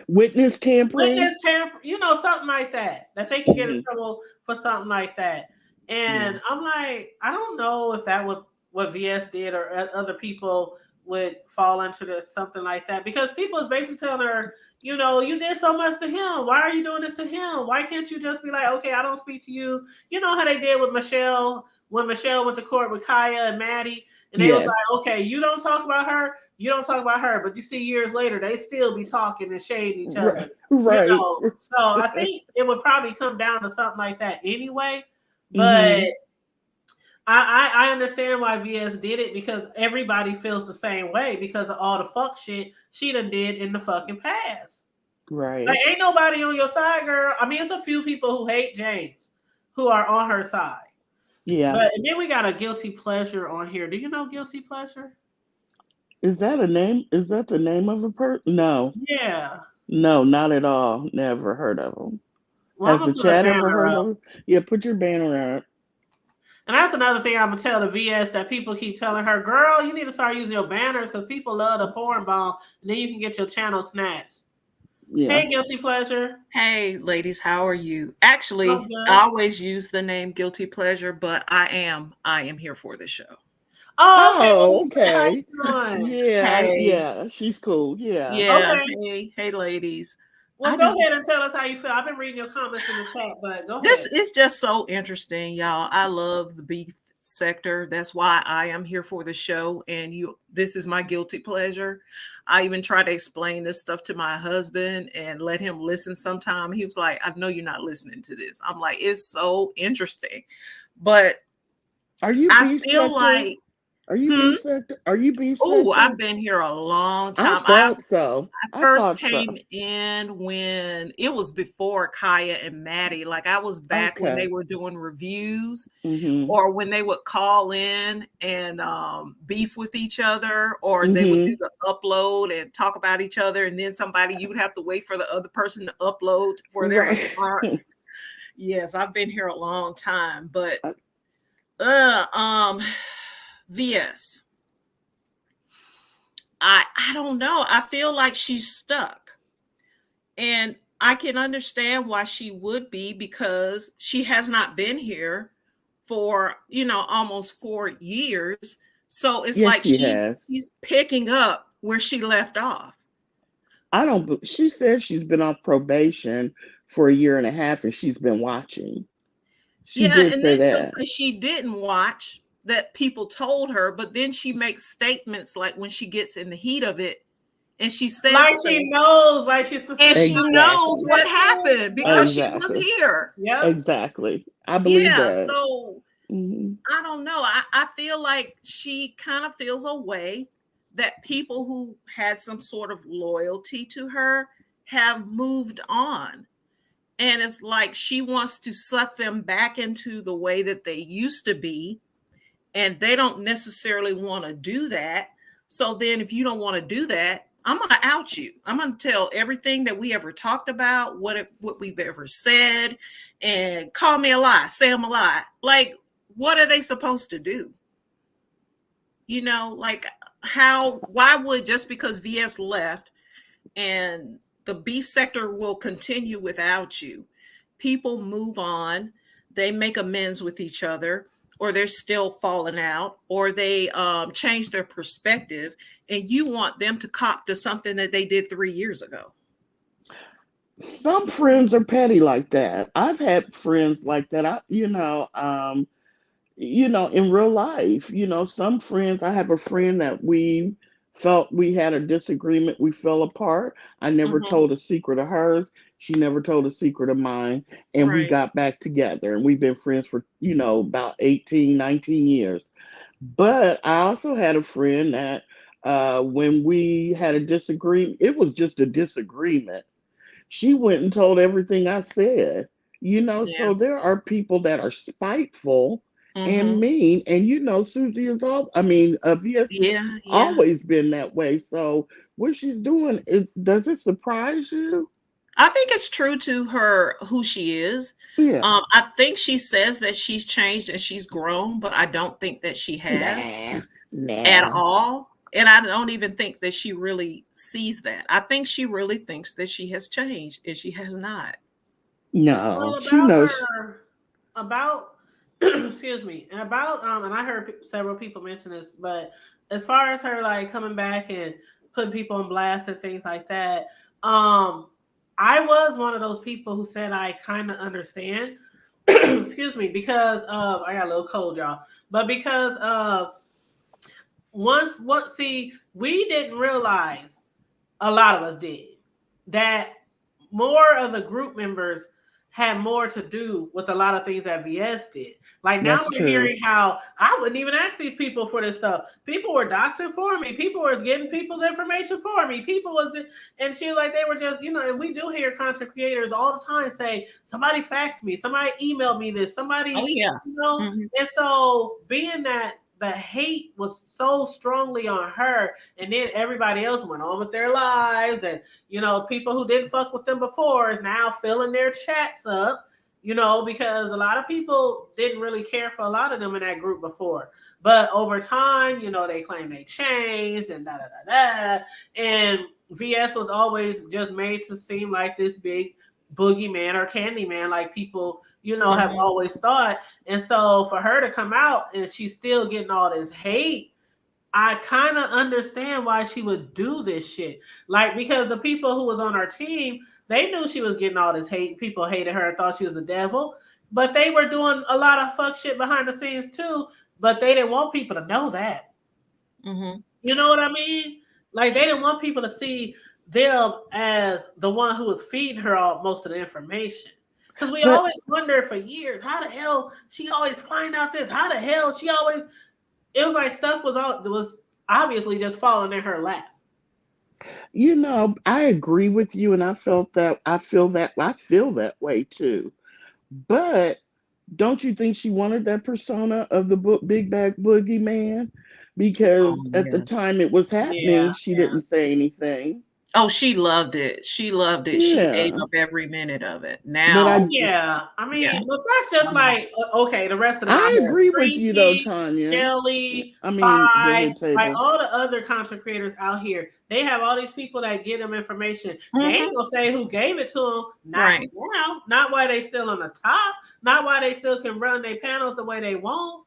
Witness tampering. witness tamper, something like that. That they can get in Mhm. trouble for something like that. And Yeah. I'm like, I don't know if that would what VS did, or other people would fall into this something like that, because people is basically telling her, you did so much to him. Why are you doing this to him? Why can't you just be like, okay, I don't speak to you? You know how they did with Michelle when Michelle went to court with Kaya and Maddie, and they was Yes. like, okay, you don't talk about her, you don't talk about her, but you see years later they still be talking and shading each other. Right. Right. So I think it would probably come down to something like that anyway. But Hmm. I understand why VS did it, because everybody feels the same way because of all the fuck shit she done did in the fucking past. Like, Right. ain't nobody on your side, girl. I mean, it's a few people who hate James who are on her side. Yeah. But and then we got a guilty pleasure on here. Do you know guilty pleasure? Is that a name? Is that the name of a person? No. Yeah. No, not at all. Never heard of them. Well, I'm Has the gonna put a chat ever banner heard up. of them? Yeah, put your banner out. And that's another thing I'm gonna tell the VS, that people keep telling her, girl, you need to start using your banners because people love the porn bomb, and then you can get your channel snatched. Yeah. Hey, guilty pleasure. Hey, ladies, how are you? I'm Actually, I good. always use the name Guilty Pleasure, but I am here for the show. Oh, okay. Oh, How okay. you doing? Yeah, Hey, yeah. She's cool. Yeah. yeah, Okay. hey, ladies. Well, I go just ahead and tell us how you feel. I've been reading your comments in the chat, but go This ahead. is just so interesting, y'all. I love the beef sector. That's why I am here for the show. And this is my guilty pleasure. I even try to explain this stuff to my husband and let him listen sometime. He was like, I know you're not listening to this. I'm like, it's so interesting. But Are you I beef feel sector? like, Are you hmm, beef sector? Are you beef oh, I've sector? been here a long I time. thought so. I I first thought so. came in when it was before Kaya and Maddie. Like I was back when they Okay. were doing reviews, Mhm. or when they would call in and beef with each other, or they would do Mhm. the upload and talk about each other, and then you would have to wait for the other person to upload for their Right. response. Yes, I've been here a long time, but Uh, uh um VS, I don't know. I feel like she's stuck. And I can understand why she would be, because she has not been here for, almost 4 years. So it's yes, like she has. she's picking up where she left off. I don't. She says she's been off probation for a year and a half, and she's been watching. She Yeah, did and say this was that. because she didn't watch, that people told her, but then she makes statements like when she gets in the heat of it and she says Like stuff, she knows, like she and specifically she knows what knows Exactly. what she said. happened because Yep. she was Exactly. here. Yep. Exactly. I believe Yeah, that. so Hmm. I don't know. I feel like she kind of feels a way that people who had some sort of loyalty to her have moved on. And it's like she wants to suck them back into the way that they used to be. And they don't necessarily want to do that. So then, if you don't want to do that, I'm going to out you. I'm going to tell everything that we ever talked about, what we've ever said, and call me a lie, say I'm a lie. Like, what are they supposed to do? Like why would, just because VS left and the beef sector will continue without you, people move on, they make amends with each other, or they're still falling out, or they change their perspective, and you want them to cop to something that they did 3 years ago. Some friends are petty like that. I've had friends like that. In real life, some friends. I have a friend that we felt we had a disagreement. We fell apart. I never Hmm. told a secret of hers. She never told a secret of mine. And we Right. got back together. And we've been friends for, about 18, 19 years. But I also had a friend that when we had a disagreement, it was just a disagreement. She went and told everything I said. Yeah. So there are people that are spiteful and Hmm. mean. And Susie is VS has Yeah. Yeah. always been that way. So what she's doing, does it surprise you? I think it's true to her, who she is. Yeah. I think she says that she's changed and she's grown, but I don't think that she has. Nah. at Nah. all. And I don't even think that she really sees that. I think she really thinks that she has changed, and she has not. No. Well, She about knows. her, about excuse me, and about and I heard several people mention this, but as far as her like coming back and putting people on blast and things like that, um, I was one of those people who said I kind of understand. Excuse me, because I got a little cold, y'all, but because once what see we didn't realize, a lot of us did, that more of the group members had more to do with a lot of things that VS did. Like now That's we're true. hearing how I wouldn't even ask these people for this stuff. People were doxing for me. People was getting people's information for me. People was and she like they were just, and we do hear content creators all the time say, somebody faxed me, somebody emailed me this, Oh somebody, yeah. you know, Mhm. and so being that the hate was so strongly on her, and then everybody else went on with their lives, and people who didn't fuck with them before is now filling their chats up, because a lot of people didn't really care for a lot of them in that group before. But over time, they claim they changed and da da da da. And VS was always just made to seem like this big boogeyman or Candyman, like people, have Mhm. always thought. And so for her to come out and she's still getting all this hate, I kind of understand why she would do this shit. Like, because the people who was on our team, they knew she was getting all this hate. People hated her and thought she was the devil. But they were doing a lot of fuck shit behind the scenes too. But they didn't want people to know that. Mhm. You know what I mean? Like, they didn't want people to see them as the one who was feeding her all most of the information. Because we But always wonder for years, how the hell she always find out this? How the hell she always, it was like stuff was obviously just falling in her lap. I agree with you, and I feel that way too. But don't you think she wanted that persona of the book Big Bag Boogeyman? Because Oh at the yes. time it was Yeah, happening, she yeah. didn't say anything. Oh, she loved it. She loved it. She ate Yeah. up every minute of it. But Oh Now it's yeah. I yeah. mean, but that's just Mhm. like okay, the rest of them out I here. agree with you though, Breezy, Tanya. Shelly, I mean the Fi, head like table. all the other content creators out here, they have all these people that get them information. They ain't Mhm. gonna say who gave it to them. Not Right. now. Not why they still on the top. Not why they still can run their panels the way they want.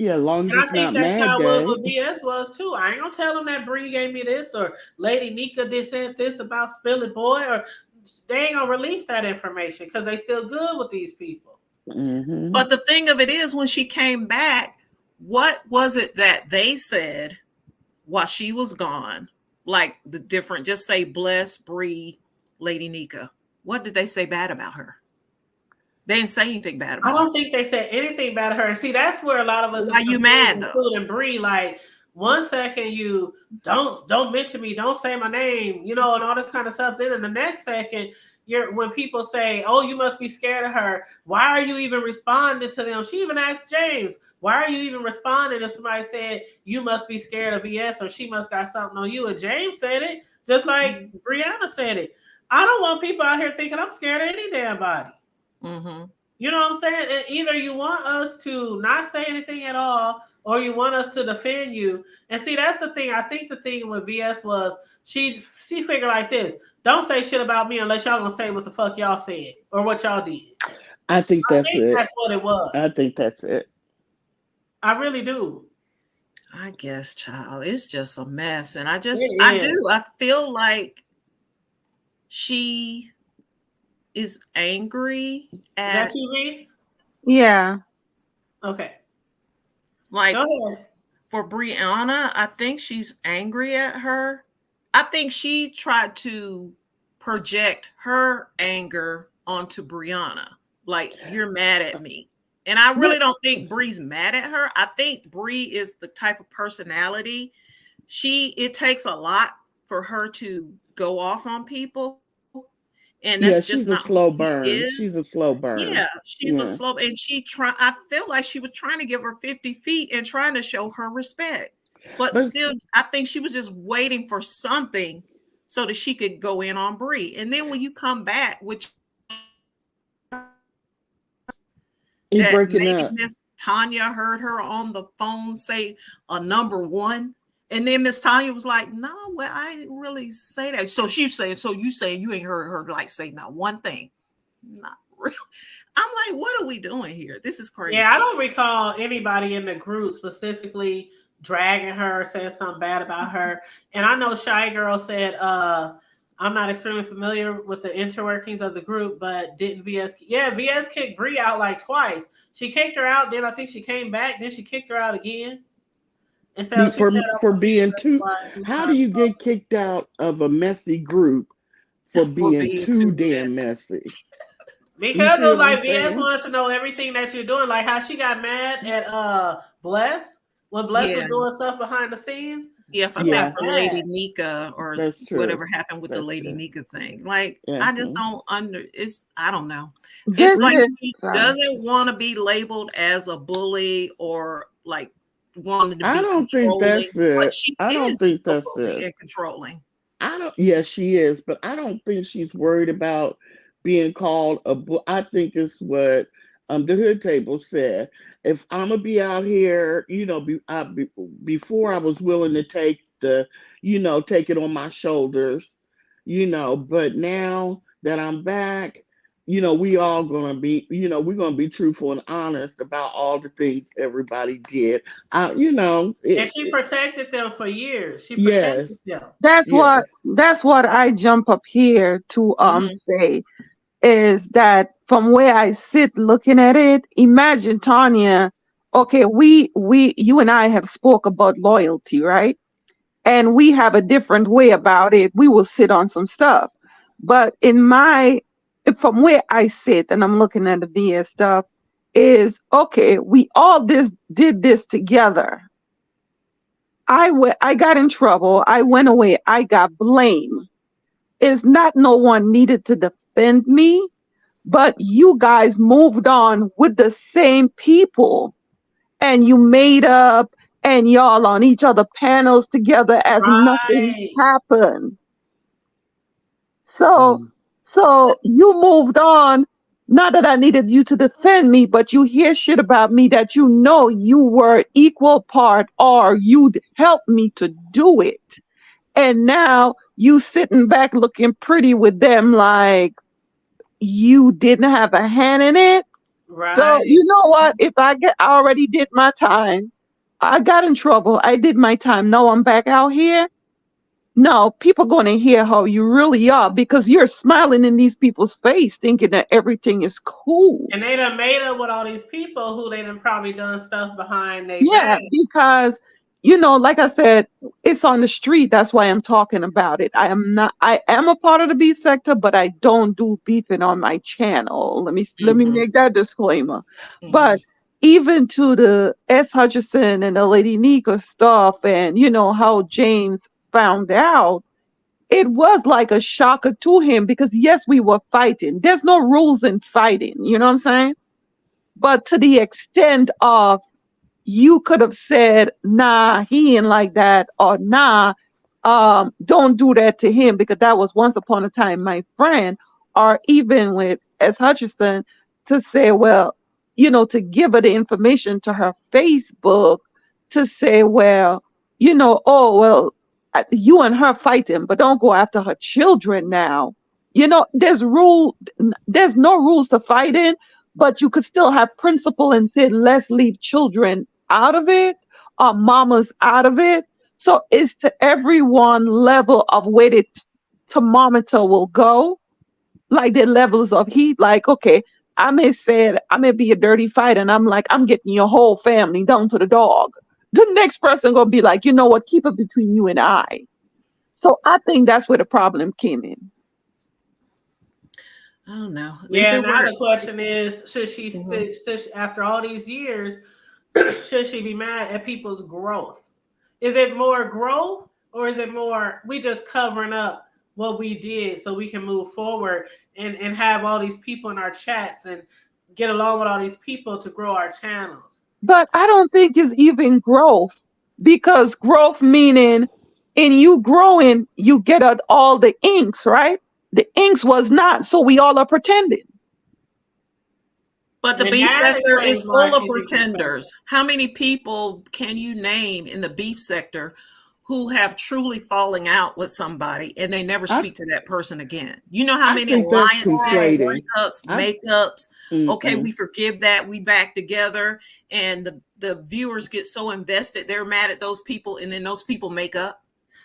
Yeah, as long as And I it's think not that's Mad how it was Day. with VS was too. I ain't gonna tell them that Bree gave me this or Lady Nika did said this about Spill It Boy, or they ain't gonna release that information because they still good with these people. Hmm. But the thing of it is, when she came back, what was it that they said while she was gone? Like the different, just say Bless, Bree, Lady Nika. What did they say bad about her? They didn't say anything bad I about her. don't think they said anything about her. And see, that's where a lot of us is Why you confused, mad though? including Bree. Like, one second you don't mention me, don't say my name, and all this kind of stuff. Then in the next second, when people say, "Oh, you must be scared of her," why are you even responding to them? She even asked James, "Why are you even responding if somebody said you must be scared of VS or she must got something on you?" And James said it just like Brianna said it. I don't want people out here thinking I'm scared of any damn body. Mm-hmm. You know what I'm saying? And either you want us to not say anything at all, or you want us to defend you. And see, that's the thing. I think the thing with VS was she figured like this: don't say shit about me unless y'all gonna say what the fuck y'all said or what y'all did. I think I that's think it. that's what it I was. think that's it. I really do. I guess, child, it's just a mess. And I It is. do. I feel like she is angry Is that at, you, V? Yeah. Okay, go like, ahead. for Brianna, I think she's angry at her. I think she tried to project her anger onto Brianna. Like, you're mad at me. And I really But don't think Bree's mad at her. I think Bree is the type of personality. It takes a lot for her to go off on people. And that's yeah, just not she's who a she slow burn. is. She's a slow Yeah, burn. she's a Yeah. slow, and I feel like she was trying to give her 50 feet and trying to show her respect. But But still, I think she was just waiting for something so that she could go in on Bree. And then when you come back with your He that breaking maybe up. Miss Tanya heard her on the phone say a number one. And then Miss Tanya was like, no, well, I didn't really say that. So she's saying, so you saying you ain't heard her like say not one thing. Not really. I'm like, what are we doing here? This is Yeah, I crazy. don't recall anybody in the group specifically dragging her, saying something bad about her. And I know Shy Girl said, I'm not extremely familiar with the interworkings of the group, but didn't VS? Yeah, VS kicked Bree out like twice. She kicked her out, then I think she came back, then she kicked her out again. And so she said, "Oh, For well, she's being that's too. why she's How do sorry." you get kicked out of a messy group for For being being too too damn messy. messy? You Because it see was what I'm like VS saying? wanted to know everything that you're doing, like how she got mad at Bless when Bless Yeah. was doing stuff behind the scenes. Yeah, I She got think Yeah, for mad. Lady Nika or that's true. whatever happened with the That's Lady true. Nika thing. Like, I just Hmm. don't it's I don't know. It's This like is she sorry. doesn't want to be labeled as a bully or like wanting to I be don't think controlling, that's but it. she I don't is think a that's bully it. and controlling. I don't. Yes, she is, but I don't think she's worried about being called a. I think it's what the hood table said. If I'm gonna be out here, before I was willing to take take it on my shoulders, but now that I'm back, we all gonna be, we're gonna be truthful and honest about all the things everybody did. And she protected them for years. She protected Yes, them. yeah. That's what I jump up here to Hmm. say is that from where I sit looking at it, imagine Tanya, okay, we you and I have spoke about loyalty, right? And we have a different way about it. We will sit on some stuff. But from where I sit and I'm looking at the VS stuff, is okay, we all did this together. I got in trouble. I went away. I got blamed. It's not no one needed to defend me, but you guys moved on with the same people and you made up and y'all on each other panels together as nothing Right. happened. So Mhm. so you moved on. Not that I needed you to defend me, but you hear shit about me that you know you were equal part or you'd help me to do it. And now you sitting back looking pretty with them like you didn't have a hand in it. So Right. you know what? I already did my time. I got in trouble. I did my time. No, I'm back out here. No, people going to hear how you really are because you're smiling in these people's face, thinking that everything is cool. And they done made up with all these people who they done probably done stuff behind their Yeah, back. because like I said, it's on the street. That's why I'm talking about it. I am not. I am a part of the beef sector, but I don't do beefing on my channel. Let me Hmm. make that disclaimer. Hmm. But even to the S. Hutchison and the Lady Nika stuff, and how James found out, it was like a shocker to him because yes, we were fighting. There's no rules in fighting. You know what I'm saying? But to the extent of you could have said, nah, he ain't like that, or nah, don't do that to him because that was once upon a time my friend, or even with S. Hutchinson to say, well, to give her the information to her Facebook to say, well, oh, well, you and her fighting, but don't go after her children now. There's no rules to fighting, but you could still have principle and say, let's leave children out of it, mamas out of it. So it's to everyone level of where the thermometer will go, like the levels of heat. Like, okay, I may say it, I may be a dirty fight, and I'm like, I'm getting your whole family down to the dog. The next person gonna be like, you know what, keep it between you and I. So I think that's where the problem came in. I don't know. If Yeah, it now were the question is, should she, Mhm. after all these years, should she be mad at people's growth? Is it more growth or is it more we just covering up what we did so we can move forward and have all these people in our chats and get along with all these people to grow our channels? But I don't think it's even growth because growth meaning in you growing, you get out all the inks, right? The inks was not, so we all are pretending. But the And beef that sector explains is why full of she's even further. pretenders. How many people can you name in the beef sector who have truly falling out with somebody and they never I speak to that person again? You know how I many think that's alliances, conflating. breakups, I makeups? Okay, mm-mm. we forgive that, we back together, and the viewers get so invested, they're mad at those people, and then those people make up.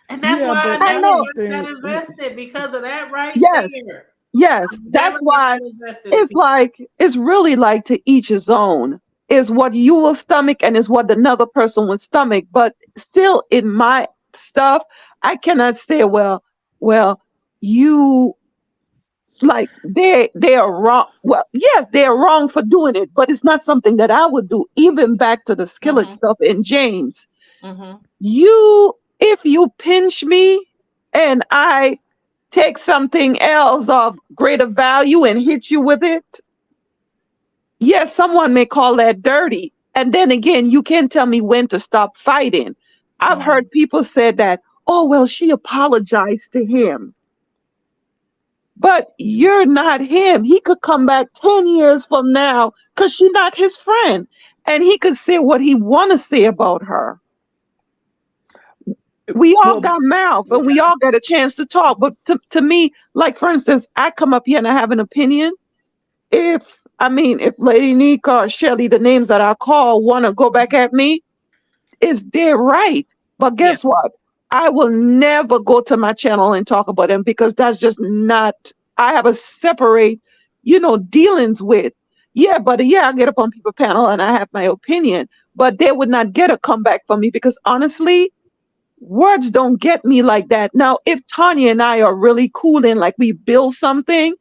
And that's Yeah, why I but I never I know. don't got think. invested because of that right Yes, there. yes. I That's never why got invested in it's people. like it's really like to each his own. Is what you will stomach and is what another person will stomach. But still, in my stuff, I cannot say, well, you like they are wrong. Well, yes, they are wrong for doing it, but it's not something that I would do. Even back to the skillet Mm-hmm. stuff in James, Mm-hmm. you if you pinch me and I take something else of greater value and hit you with it, yes, someone may call that dirty. And then again, you can't tell me when to stop fighting. I've Mm-hmm. heard people say that, oh, well, she apologized to him. But you're not him. He could come back 10 years from now because she's not his friend. And he could say what he want to say about her. We all Well, got mouth and we Yeah. all got a chance to talk. But to me, like for instance, I come up here and I have an opinion. If Lady Nika or Shelly, the names that I call, want to go back at me, it's their right. But Yeah. guess what? I will never go to my channel and talk about them because that's just not. I have a separate, dealings with. Yeah, but yeah, I get up on people panel and I have my opinion, but they would not get a comeback from me because honestly, words don't get me like that. Now, if Tanya and I are really cool and like we build something,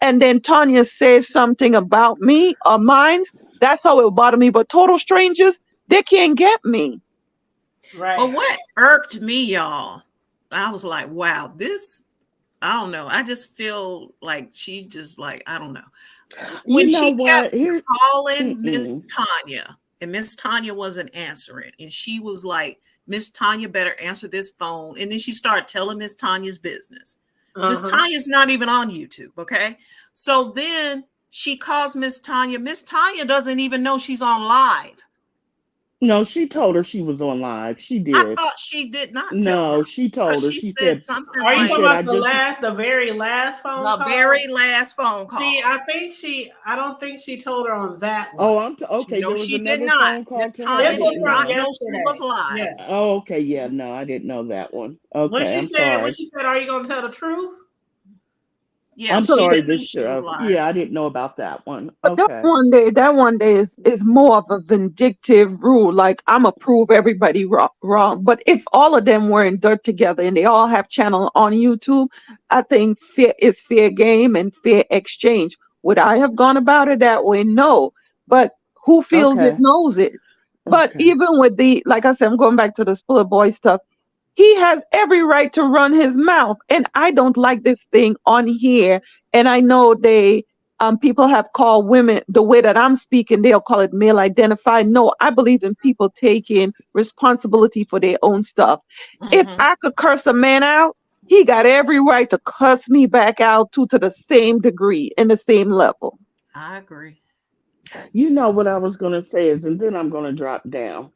and then Tanya says something about me or mine, that's how it will bother me. But total strangers, they can't get me. But Right. what irked me, y'all, I was like, wow, this, I don't know. I just feel like she just like, I don't know. you When know she what? kept Here, calling Miss mm-mm. Tanya and Miss Tanya wasn't answering, and she was like, Miss Tanya better answer this phone. And then she started telling Miss Tanya's business. Miss Uh-huh. Tanya's not even on YouTube, okay? So then she calls Miss Tanya. Miss Tanya doesn't even know she's on live. No, she told her she was on live. She I did. thought she did not tell her No, she because told her. she She said said. something Are you She talking like said, about "I just." the very last phone the call? very last phone See, call. I don't think she told her on that one. Oh, She okay. no, There was she did another not. phone call Miss to her. I This Tanya was didn't did from not know. know she was yesterday. live. Yeah. Oh, okay. Yeah, no, I didn't know that one. Okay, I'm When sorry. she said, "Are you gonna tell the truth?" Yeah, I'm she sorry. didn't This know she was show. live. Yeah, I didn't know about that one. But Okay. that one day is more of a vindictive rule. Like I'ma prove everybody wrong. But if all of them were in dirt together and they all have channel on YouTube, I think fair is fair game and fair exchange. Would I have gone about it that way? No. But who feels it Okay. knows it. But Okay. even with like I said, I'm going back to the split boy stuff. He has every right to run his mouth, and I don't like this thing on here. And I know people have called women the way that I'm speaking, they'll call it male identified. No, I believe in people taking responsibility for their own stuff. If Hmm. I could curse a man out, he got every right to cuss me back out to the same degree and the same level. I agree. You know what I was gonna say is, and then I'm gonna drop down.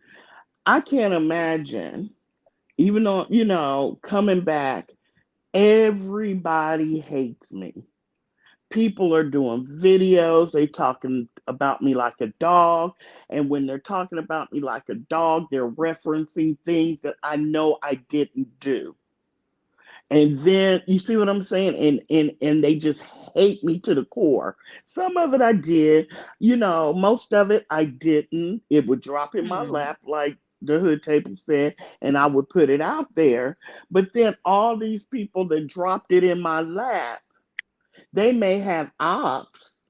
I can't imagine, even though coming back, everybody hates me. People are doing videos, they talking about me like a dog, and when they're talking about me like a dog, they're referencing things that I know I didn't do. And then you see what I'm saying, and they just hate me to the core. Some of it I did, most of it I didn't. It would drop in my Hmm. lap like the hood table said, and I would put it out there. But then all these people that dropped it in my lap, they may have ops,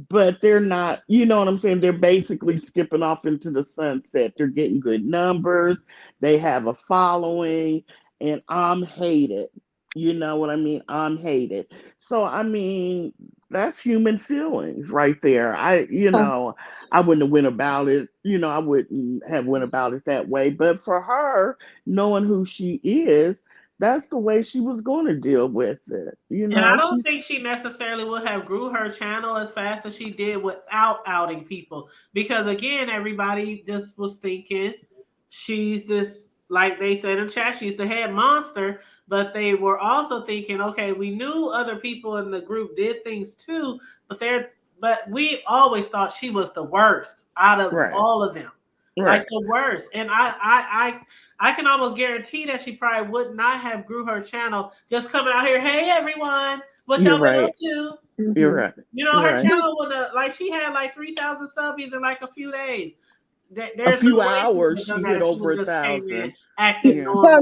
but they're not, you know what I'm saying? They're basically skipping off into the sunset. They're getting good numbers, they have a following, and I'm hated. You know what I mean? I'm hated. So, I mean, that's human feelings right there. I wouldn't have went about it, I wouldn't have went about it that way. But for her, knowing who she is, that's the way she was going to deal with it. You And I know, don't she's think she necessarily would have grew her channel as fast as she did without outing people. Because again, everybody just was thinking she's this, like they said in chat, she's the head monster. But they were also thinking, okay, we knew other people in the group did things too, but we always thought she was the worst out of right, all of them. Like right. the worst. And I can almost guarantee that she probably would not have grew her channel just coming out here, hey everyone, what You're y'all been up right. to? You're Mhm. right. You know, You're her right. channel would have, like, she had like 3,000 subbies in like a few days. A There's no few way she would hours, have done she that hit if she over would a have just came in thousand. acting Yeah, But normal.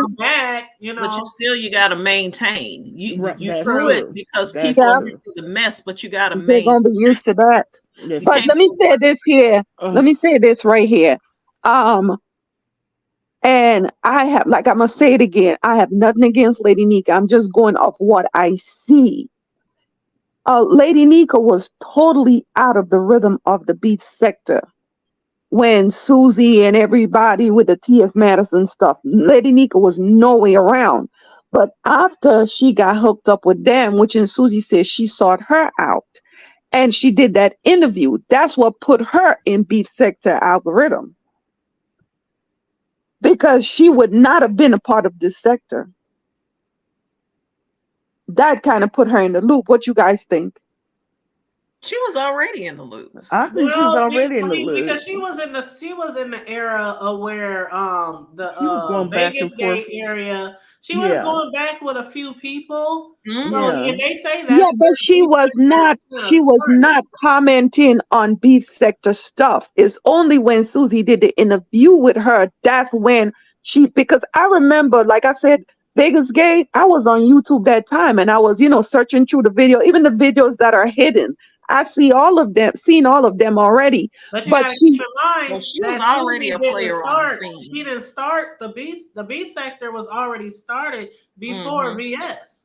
I'm listen, back, But you got to maintain. right. You That's grew True. it true. because That's people are yeah, true. used to the mess, but you got to they're maintain. gonna be used to that. You That's But true. can't let me go say this here. Let Oh, me say this right here. Um, and I have, like, I'm gonna say it again. I have nothing against Lady Nika. I'm just going off what I see. Lady Nika was totally out of the rhythm of the beat sector when Susie and everybody with the T.S. Madison stuff. Lady Nika was nowhere around. But after she got hooked up with them, which in Susie says she sought her out, and she did that interview. That's what put her in beef sector algorithm because she would not have been a part of this sector. That kind of put her in the loop. What you guys think? She was already in the loop. I think she's Well, already in I the mean, because loop. she was in the era of where the She was going back and Vegas forth. Gate area, she was Yeah, going back with a few people. So, Hmm. yeah. and they say Yeah, that's but where she these was sectors not. kind of She was started. not commenting on beef sector stuff. It's only when Susie did the interview with her that's when she. Because I remember, like I said, Vegas Gate. I was on YouTube that time, and I was, searching through the video, even the videos that are hidden. I see all of them, seen all of them already. But you But got to keep she, in mind Well, she was that already Susie a didn't player on the start. She scene. didn't start the B. The B sector was already started before Hmm. VS.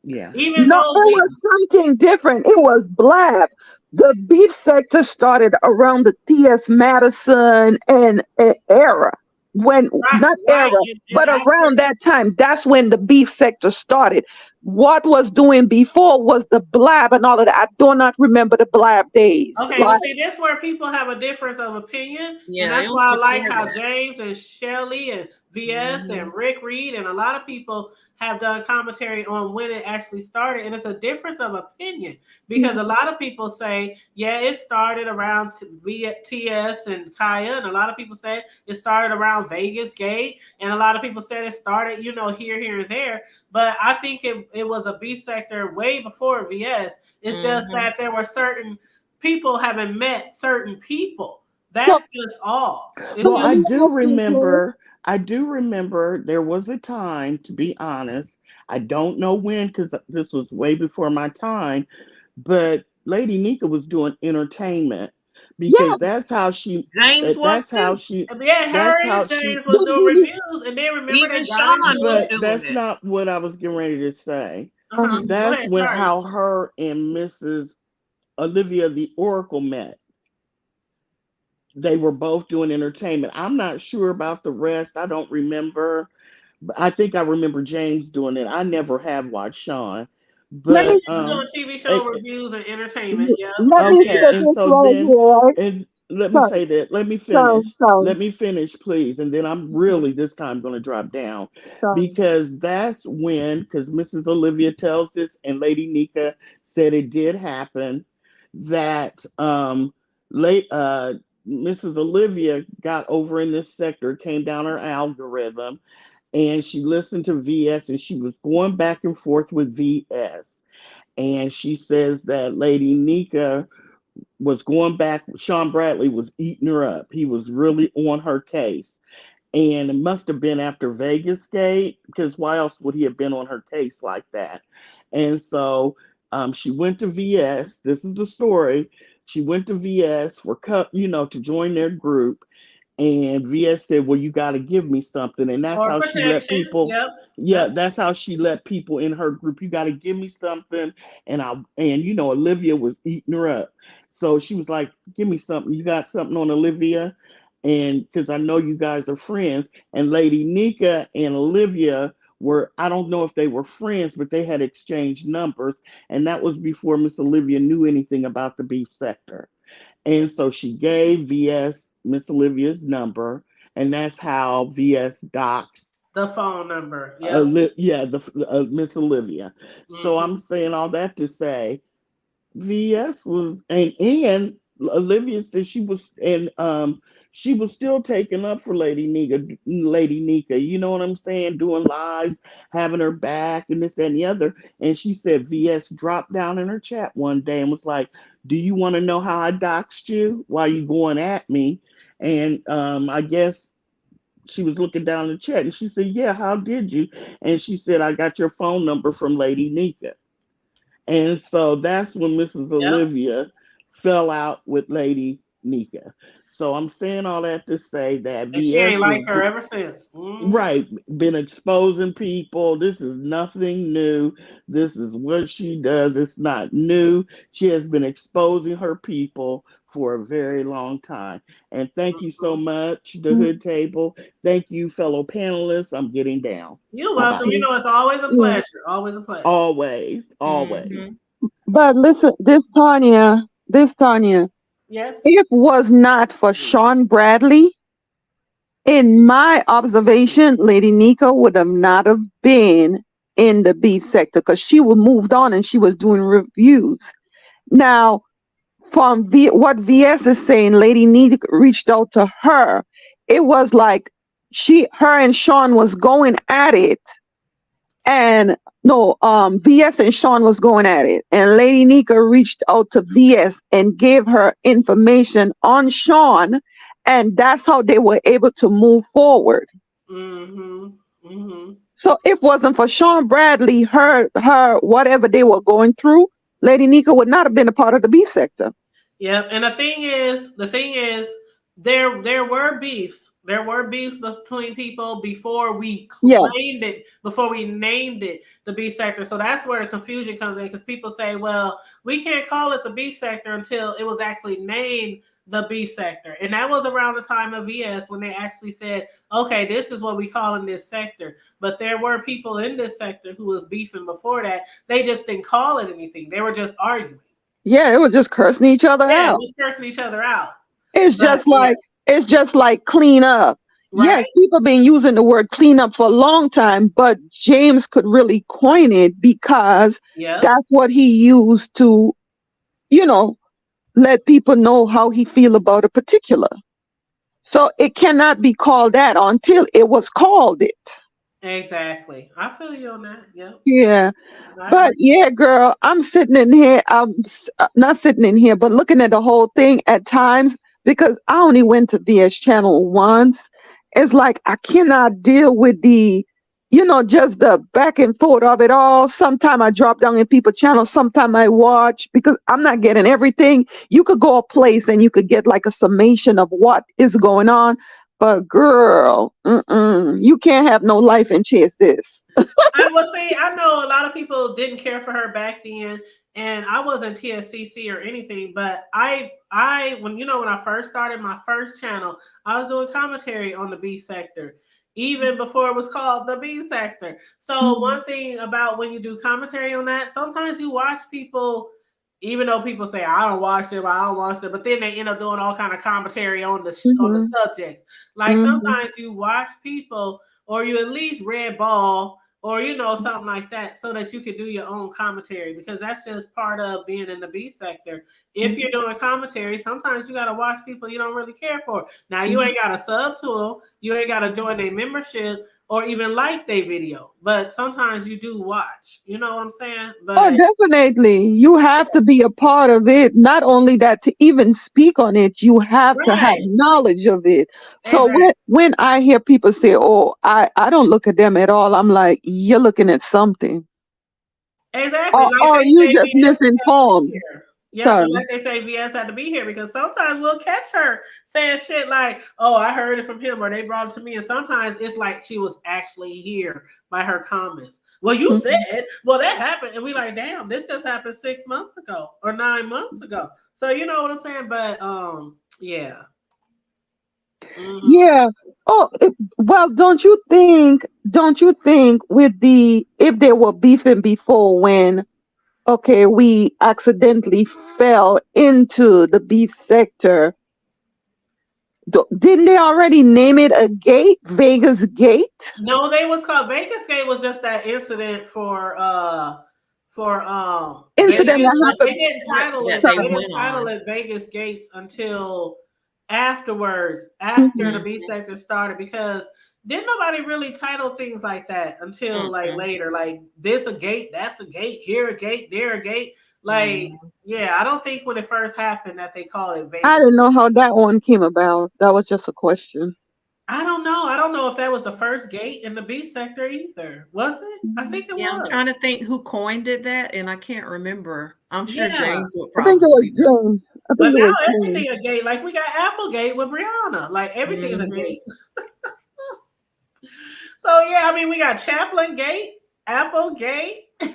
Yeah. Even no, though it the was something different. It was Blab. The beef sector started around the T.S. Madison and era. When, right, not right, era, and but after around that time, that's when the beef sector started. What was doing before was the Blab and all of that. I do not remember the Blab days. Okay, well, Like, see, that's where people have a difference of opinion, and Yeah, that's it was why I like before how that. James and Shelly and VS Hmm. and Rick Reed and a lot of people have done commentary on when it actually started, and it's a difference of opinion because a lot of people say, yeah, it started around TS and Kaya, and a lot of people say it started around Vegas Gate, and a lot of people said it started, here, and there. But I think it was a B sector way before VS. It's just Hmm. that there were certain people haven't met certain people. so, That's just all. It's Well, so let just me ask you, Chris. I do remember there was a time, to be honest, I don't know when because this was way before my time, but Lady Nika was doing entertainment because Yeah, James was too. yeah, her that's how and she, James was but doing reviews, and then remember Even they got Sean into was it. but doing that's it. not what I was getting ready to say. Uh-huh. um, Go That's ahead. when Sorry. how her and Mrs. Olivia the Oracle met. They were both doing entertainment. I'm not sure about the rest. I don't remember. But I think I remember James doing it. I never have watched Sean. let Yeah, me But she was doing TV eh, show reviews and entertainment. Yeah, let and me okay, say VS. and this so right then here, right? and let me Sorry, say that. Let me sorry, finish. sorry, Let me finish, please. And then I'm mhm, really this time gonna drop down sorry. because that's when because Mrs. Olivia tells this and Lady Nika said it did happen that late Mrs. Olivia got over in this sector, came down her algorithm, and she listened to VS and she was going back and forth with VS. And she says that Lady Nika was going back, Sean Bradley was eating her up. He was really on her case. And it must have been after Vegas Gate, because why else would he have been on her case like that? And so she went to VS. This is the story. She went to VS for to join their group, and VS said, "Well, you got to give me something," and that's Or how she let protection. people. Yep. Yeah, Yep. that's how she let people in her group. You got to give me something, and Olivia was eating her up, so she was like, "Give me something. You got something on Olivia?" And because I know you guys are friends, and Lady Nika and Olivia were, I don't know if they were friends, but they had exchanged numbers, and that was before Miss Olivia knew anything about the beef sector. And so she gave VS Miss Olivia's number, and that's how VS doxed The phone number. Yep. yeah, the Miss Olivia. So I'm Hmm. saying all that to say VS was, and Olivia said she was, and she was still taking up for Lady Nika. You know what I'm saying? Doing lives, having her back, and this that, and the other. And she said VS dropped down in her chat one day and was like, "Do you want to know how I doxed you? Why you going at me?" And I guess she was looking down the chat, and she said, "Yeah, how did you?" And she said, "I got your phone number from Lady Nika." And so that's when Mrs. Yep. Olivia fell out with Lady Nika. So I'm saying all that to say that And she ain't VS like was her ever since. Hmm. right, been exposing people. This is nothing new. This is what she does. It's not new. She has been exposing her people for a very long time. And thank you so much, the Hood Table. Thank you, fellow panelists. I'm getting down. You're Bye bye. welcome. You know, it's always a Yeah. pleasure. Always a pleasure. Always, always. Mhm. But listen, this Tanya, Yes. if was not for Sean Bradley, in my observation, Lady Nika would have not have been in the beef sector because she would moved on and she was doing reviews. Now, from what VS is saying, Lady Nika reached out to her. It was like her and Sean was going at it, and no, VS and Sean was going at it, and Lady Nika reached out to VS and gave her information on Sean, and that's how they were able to move forward. Mm-hmm. Mm-hmm. So if it wasn't for Sean Bradley, her whatever they were going through, Lady Nika would not have been a part of the beef sector. Yep. And the thing is, there were beefs. There were beefs between people before we Yeah. claimed it, before we named it the B sector. So that's where the confusion comes in because people say, well, we can't call it the B sector until it was actually named the B sector. And that was around the time of VS when they actually said, okay, this is what we call in this sector. But there were people in this sector who was beefing before that. They just didn't call it anything. They were just arguing. Yeah, they were just cursing each other Yeah, out. just cursing each other out. It's But just yeah, like it's just like clean up. Yes, right. people been using the word clean up for a long time, but James could really coin it because Yep. that's what he used to, you know, let people know how he feel about a particular. So it cannot be called that until it was called it. Exactly. I feel you on that. Yep. Yeah. I But agree. yeah, girl, I'm sitting in here. Not sitting in here, but looking at the whole thing at times because I only went to VS channel once. It's like I cannot deal with just the back and forth of it all. Sometime I drop down in people channel. Sometime I watch because I'm not getting everything. You could go a place and you could get like a summation of what is going on. But girl, you can't have no life and chase this. I would say I know a lot of people didn't care for her back then, and I wasn't TSCC or anything. But when I first started my first channel, I was doing commentary on the B sector, even before it was called the B sector. So Mhm, one thing about when you do commentary on that, sometimes you watch people. Even though people say I don't watch them, I don't watch them, but then they end up doing all kind of commentary on the mhm, subjects. Like mhm. sometimes you watch people, or you at least red ball or something like that so that you can do your own commentary because that's just part of being in the B sector. If you're doing commentary, sometimes you got to watch people you don't really care for. Now you Mhm. ain't got to sub to them, you ain't got to join their membership or even like their video, but sometimes you do watch, you know what I'm saying? Oh, But definitely. You have to be a part of it. Not only that, to even speak on it, you have to have right, knowledge of it. So exactly. when I hear people say, "Oh, I don't look at them at all," I'm like, "You're looking at something, Exactly. Like or they you say, just VS had to be misinformed." here. Yep. And Sorry. like they say, VS had to be here because sometimes we'll catch her saying shit like, oh, I heard it from him or they brought it to me. And sometimes it's like she was actually here by her comments. Well, you said, Mhm. well, that happened. And we like, damn, this just happened 6 months ago or 9 months ago. So you know what I'm saying? But yeah. Mhm. Yeah. Oh, well, don't you think with if they were beefing before when, okay, we accidentally fell into the beef sector, didn't they already name it a gate, Vegas Gate? No, they was called Vegas Gate was just that incident for Yeah, Incident that was that just they happened. a didn't trip title that it they they Sorry. didn't went title on. it Vegas Gates until afterwards, after the Hmm. B Mhm, sector started, because didn't nobody really title things like that until like mhm, later. Like this a gate, that's a gate, here a gate, there a gate. Like, mhm. yeah, I don't think when it first happened that they called it I Vegas. didn't know how that one came about. That was just a question. I don't know. I don't know if that was the first gate in the B sector either. Was it? I Mhm. think it Yeah, I'm was. trying to think who coined it that, and I can't remember. I'm sure Yeah. James would I think it was probably know. James. I think But it now was James. everything a gate. Like we got Applegate with Brianna. Like everything's a Mhm. gate. So yeah, I mean we got Chaplain Gate, Applegate. We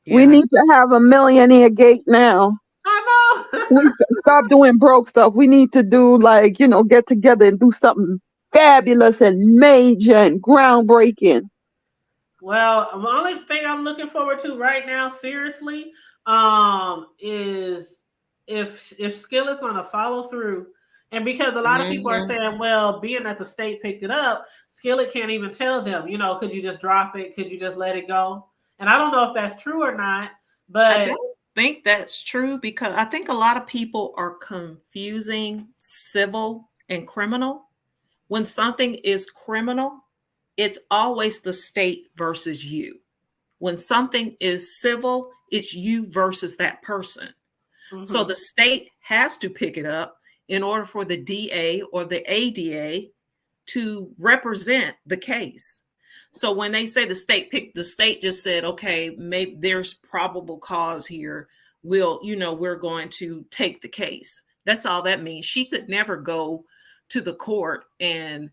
Yeah. need to have a millionaire gate now. I know. We stop doing broke stuff. We need to do like, get together and do something fabulous and major and groundbreaking. Well, the only thing I'm looking forward to right now, seriously, is if Skill is going to follow through, and because a lot of people are Mhm. saying, well, being that the state picked it up, Skillet can't even tell them, could you just drop it? Could you just let it go? And I don't know if that's true or not, I but don't think that's true because I think a lot of people are confusing civil and criminal. When something is criminal, it's always the state versus you. When something is civil, it's you versus that person. So mhm. the state has to pick it up in order for the DA or the ADA to represent the case. So when they say the state just said, okay, maybe there's probable cause here. We're going to take the case. That's all that means. She could never go to the court and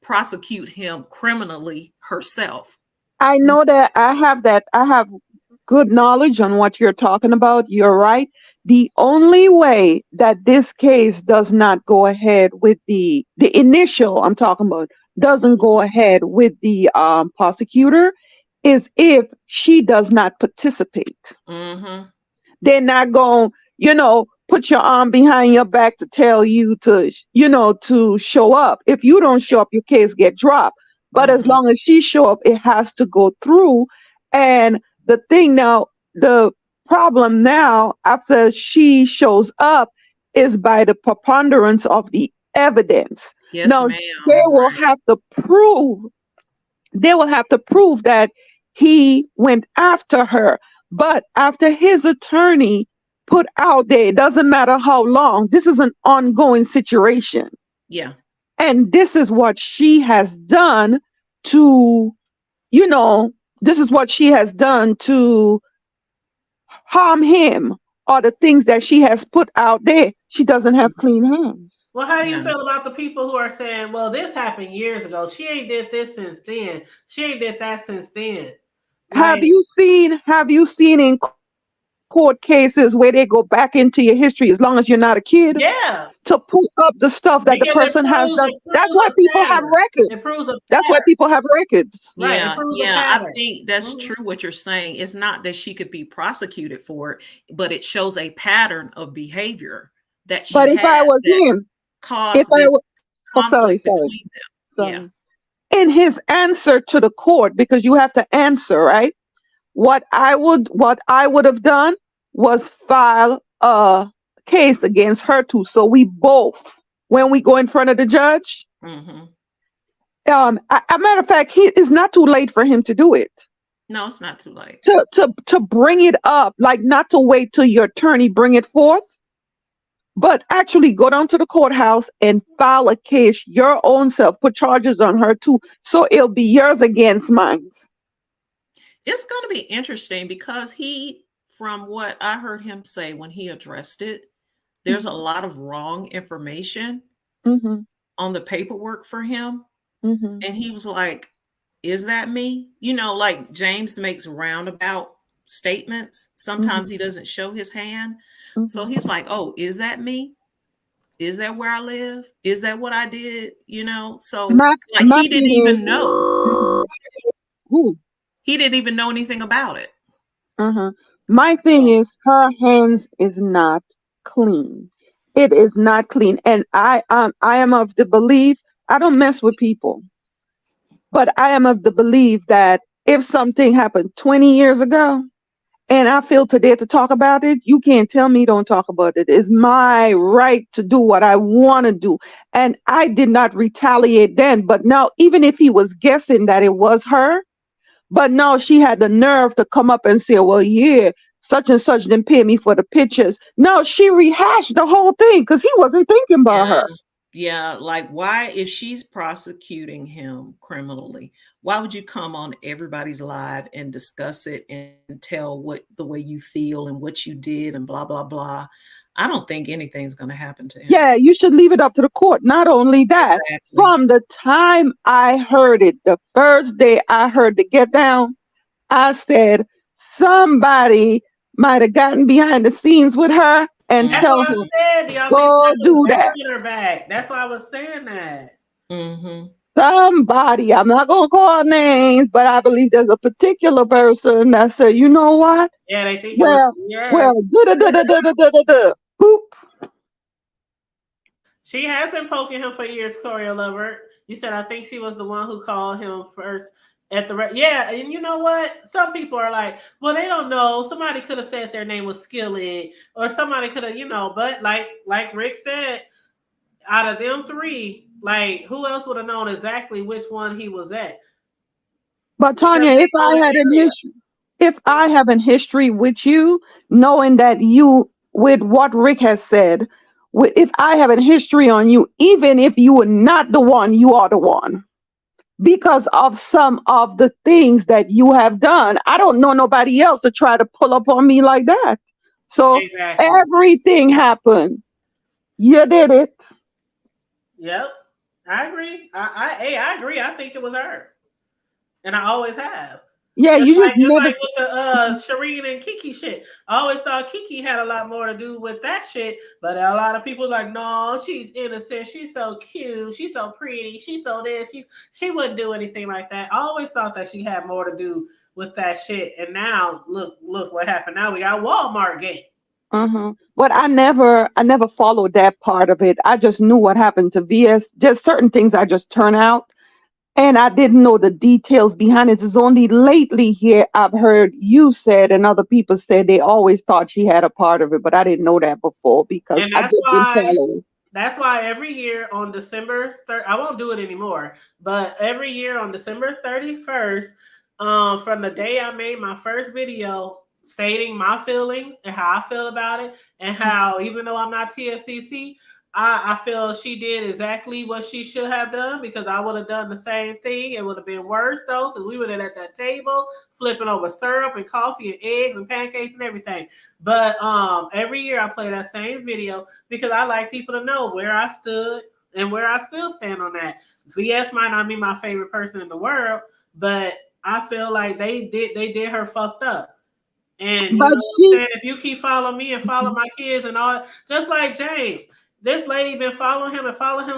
prosecute him criminally herself. I know that I have good knowledge on what you're talking about. You're right. The only way that this case does not go ahead with the initial I'm talking about doesn't go ahead with the prosecutor is if she does not participate. Mm-hmm. They're not going, put your arm behind your back to tell you to, to show up. If you don't show up, your case get dropped. But as Mm-hmm. long as she show up, it has to go through. And the thing now, the problem now, after she shows up, is by the preponderance of the evidence. Yes, Now, ma'am. will Right. have to prove they will have to prove that he went after her. But after his attorney put out there, it doesn't matter how long, this is an ongoing situation. Yeah. And this is what she has done to, you know, this is what she has done to harm him, or the things that she has put out there. She doesn't have clean hands. Well, how do you Yeah. feel about the people who are saying, well, this happened years ago. She ain't did this since then. She ain't did that since then. Like, Have you seen in court cases where they go back into your history as long as you're not a kid yeah, to pull up the stuff that the because person has done? it That's proves why a people have pattern. records. It proves a That's why pattern. people have records. Right. It Yeah, proves a yeah, I pattern. think that's Mhm. true what you're saying. It's not that she could be prosecuted for it, but it shows a pattern of behavior that she But if I has was that him, if caused I this was, oh, conflict between them. Yeah. sorry. In his answer to the court, because you have to answer, right? What I would have done was file a case against her too. So we both, when we go in front of the judge, Hmm. a matter of fact, he is not too late for him to do it. No, it's not too late. To bring it up, like not to wait till your attorney bring it forth, but actually go down to the courthouse and file a case your own self, put charges on her too, so it'll be yours against mine. It's going to be interesting because from what I heard him say when he addressed it, there's a Hmm. lot of wrong information Hmm. on the paperwork for him. Hmm. And he was like, is that me? Like James makes roundabout statements. Sometimes Hmm. he doesn't show his hand. So Hmm. he's like, oh, is that me? Is that where I live? Is that what I did? So My like my he didn't thing even is, know. ooh, He didn't even know anything about it. uh-huh. My thing So is, her hands is not clean. It is not clean, and I am of the belief, I don't mess with people, but I am of the belief that if something happened 20 years ago, and I feel today to talk about it, you can't tell me don't talk about it. It's my right to do what I want to do. And I did not retaliate then. But now, even if he was guessing that it was her, but no, she had the nerve to come up and say, well, yeah, such and such didn't pay me for the pictures. No, she rehashed the whole thing because he wasn't thinking about yeah. her. Yeah, like why, if she's prosecuting him criminally, why would you come on everybody's live and discuss it and tell what the way you feel and what you did and blah blah blah? I don't think anything's going to happen to him. Yeah, you should leave it up to the court. Not only that, Exactly. from the time I heard it, the first day I heard the get down, I said, somebody might have gotten behind the scenes with her and That's tell what Mhm. I her, said. Do y'all think go somebody was do that. grabbing her back? That's why I was saying that. Mhm. Somebody, I'm not going to call names, but I believe there's a particular person that said, you know what? Yeah, they think it was. Well, Yeah, well, do. Boop. she has been poking him for years. Corey Lover. You said I think she was the one who called him first at the yeah. And you know what? Some people are like, well, they don't know. Somebody could have said their name was Skillet, or somebody could have, But like Rick said, out of them three, like who else would have known exactly which one he was at? But Because Tanya, they know the area. if I have an history with you, knowing that you, with what Rick has said, if I have a history on you, even if you were not the one, you are the one because of some of the things that you have done. I don't know nobody else to try to pull up on me like that. So Exactly. everything happened. You did it. Yep. I agree. I agree. I think it was her, and I always have. Yeah, Just you just like just live like it. with the Shireen and Kiki shit. I always thought Kiki had a lot more to do with that shit, but a lot of people like, no, she's innocent. She's so cute. She's so pretty. She's so this. She wouldn't do anything like that. I always thought that she had more to do with that shit. And now look what happened. Now we got Walmart Gate. Uh-huh. But I never followed that part of it. I just knew what happened to VS. Just certain things I just turn out, and I didn't know the details behind it. It's only lately here I've heard you said and other people said they always thought she had a part of it, but I didn't know that before because And I just didn't follow it. that's why every year on December 3rd, I won't do it anymore, but every year on December 31st, from the day I made my first video stating my feelings and how I feel about it, and how even though I'm not TSCC, I feel she did exactly what she should have done because I would have done the same thing. It would have been worse though because we would have at that table flipping over syrup and coffee and eggs and pancakes and everything. But every year I play that same video because I like people to know where I stood and where I still stand on that. VS might not be my favorite person in the world, but I feel like they did her fucked up. And you But know what I'm she, saying? If you keep following me and follow my kids and all, just like James, this lady been following him,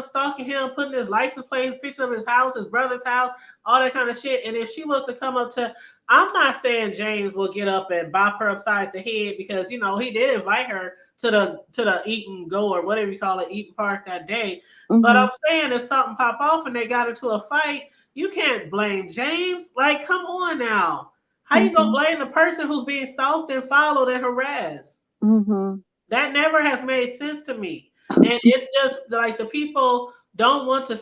stalking him, putting his license plate, picture of his house, his brother's house, all that kind of shit. And if she was to come up to, I'm not saying James will get up and bop her upside the head because he did invite her to the eat and go or whatever you call it, eating park that day. But mhm, I'm saying if something pop off and they got into a fight, you can't blame James. Like, come on now. How you gonna mhm, blame the person who's being stalked and followed and harassed? mhm, That never has made sense to me. And it's just like the people don't want to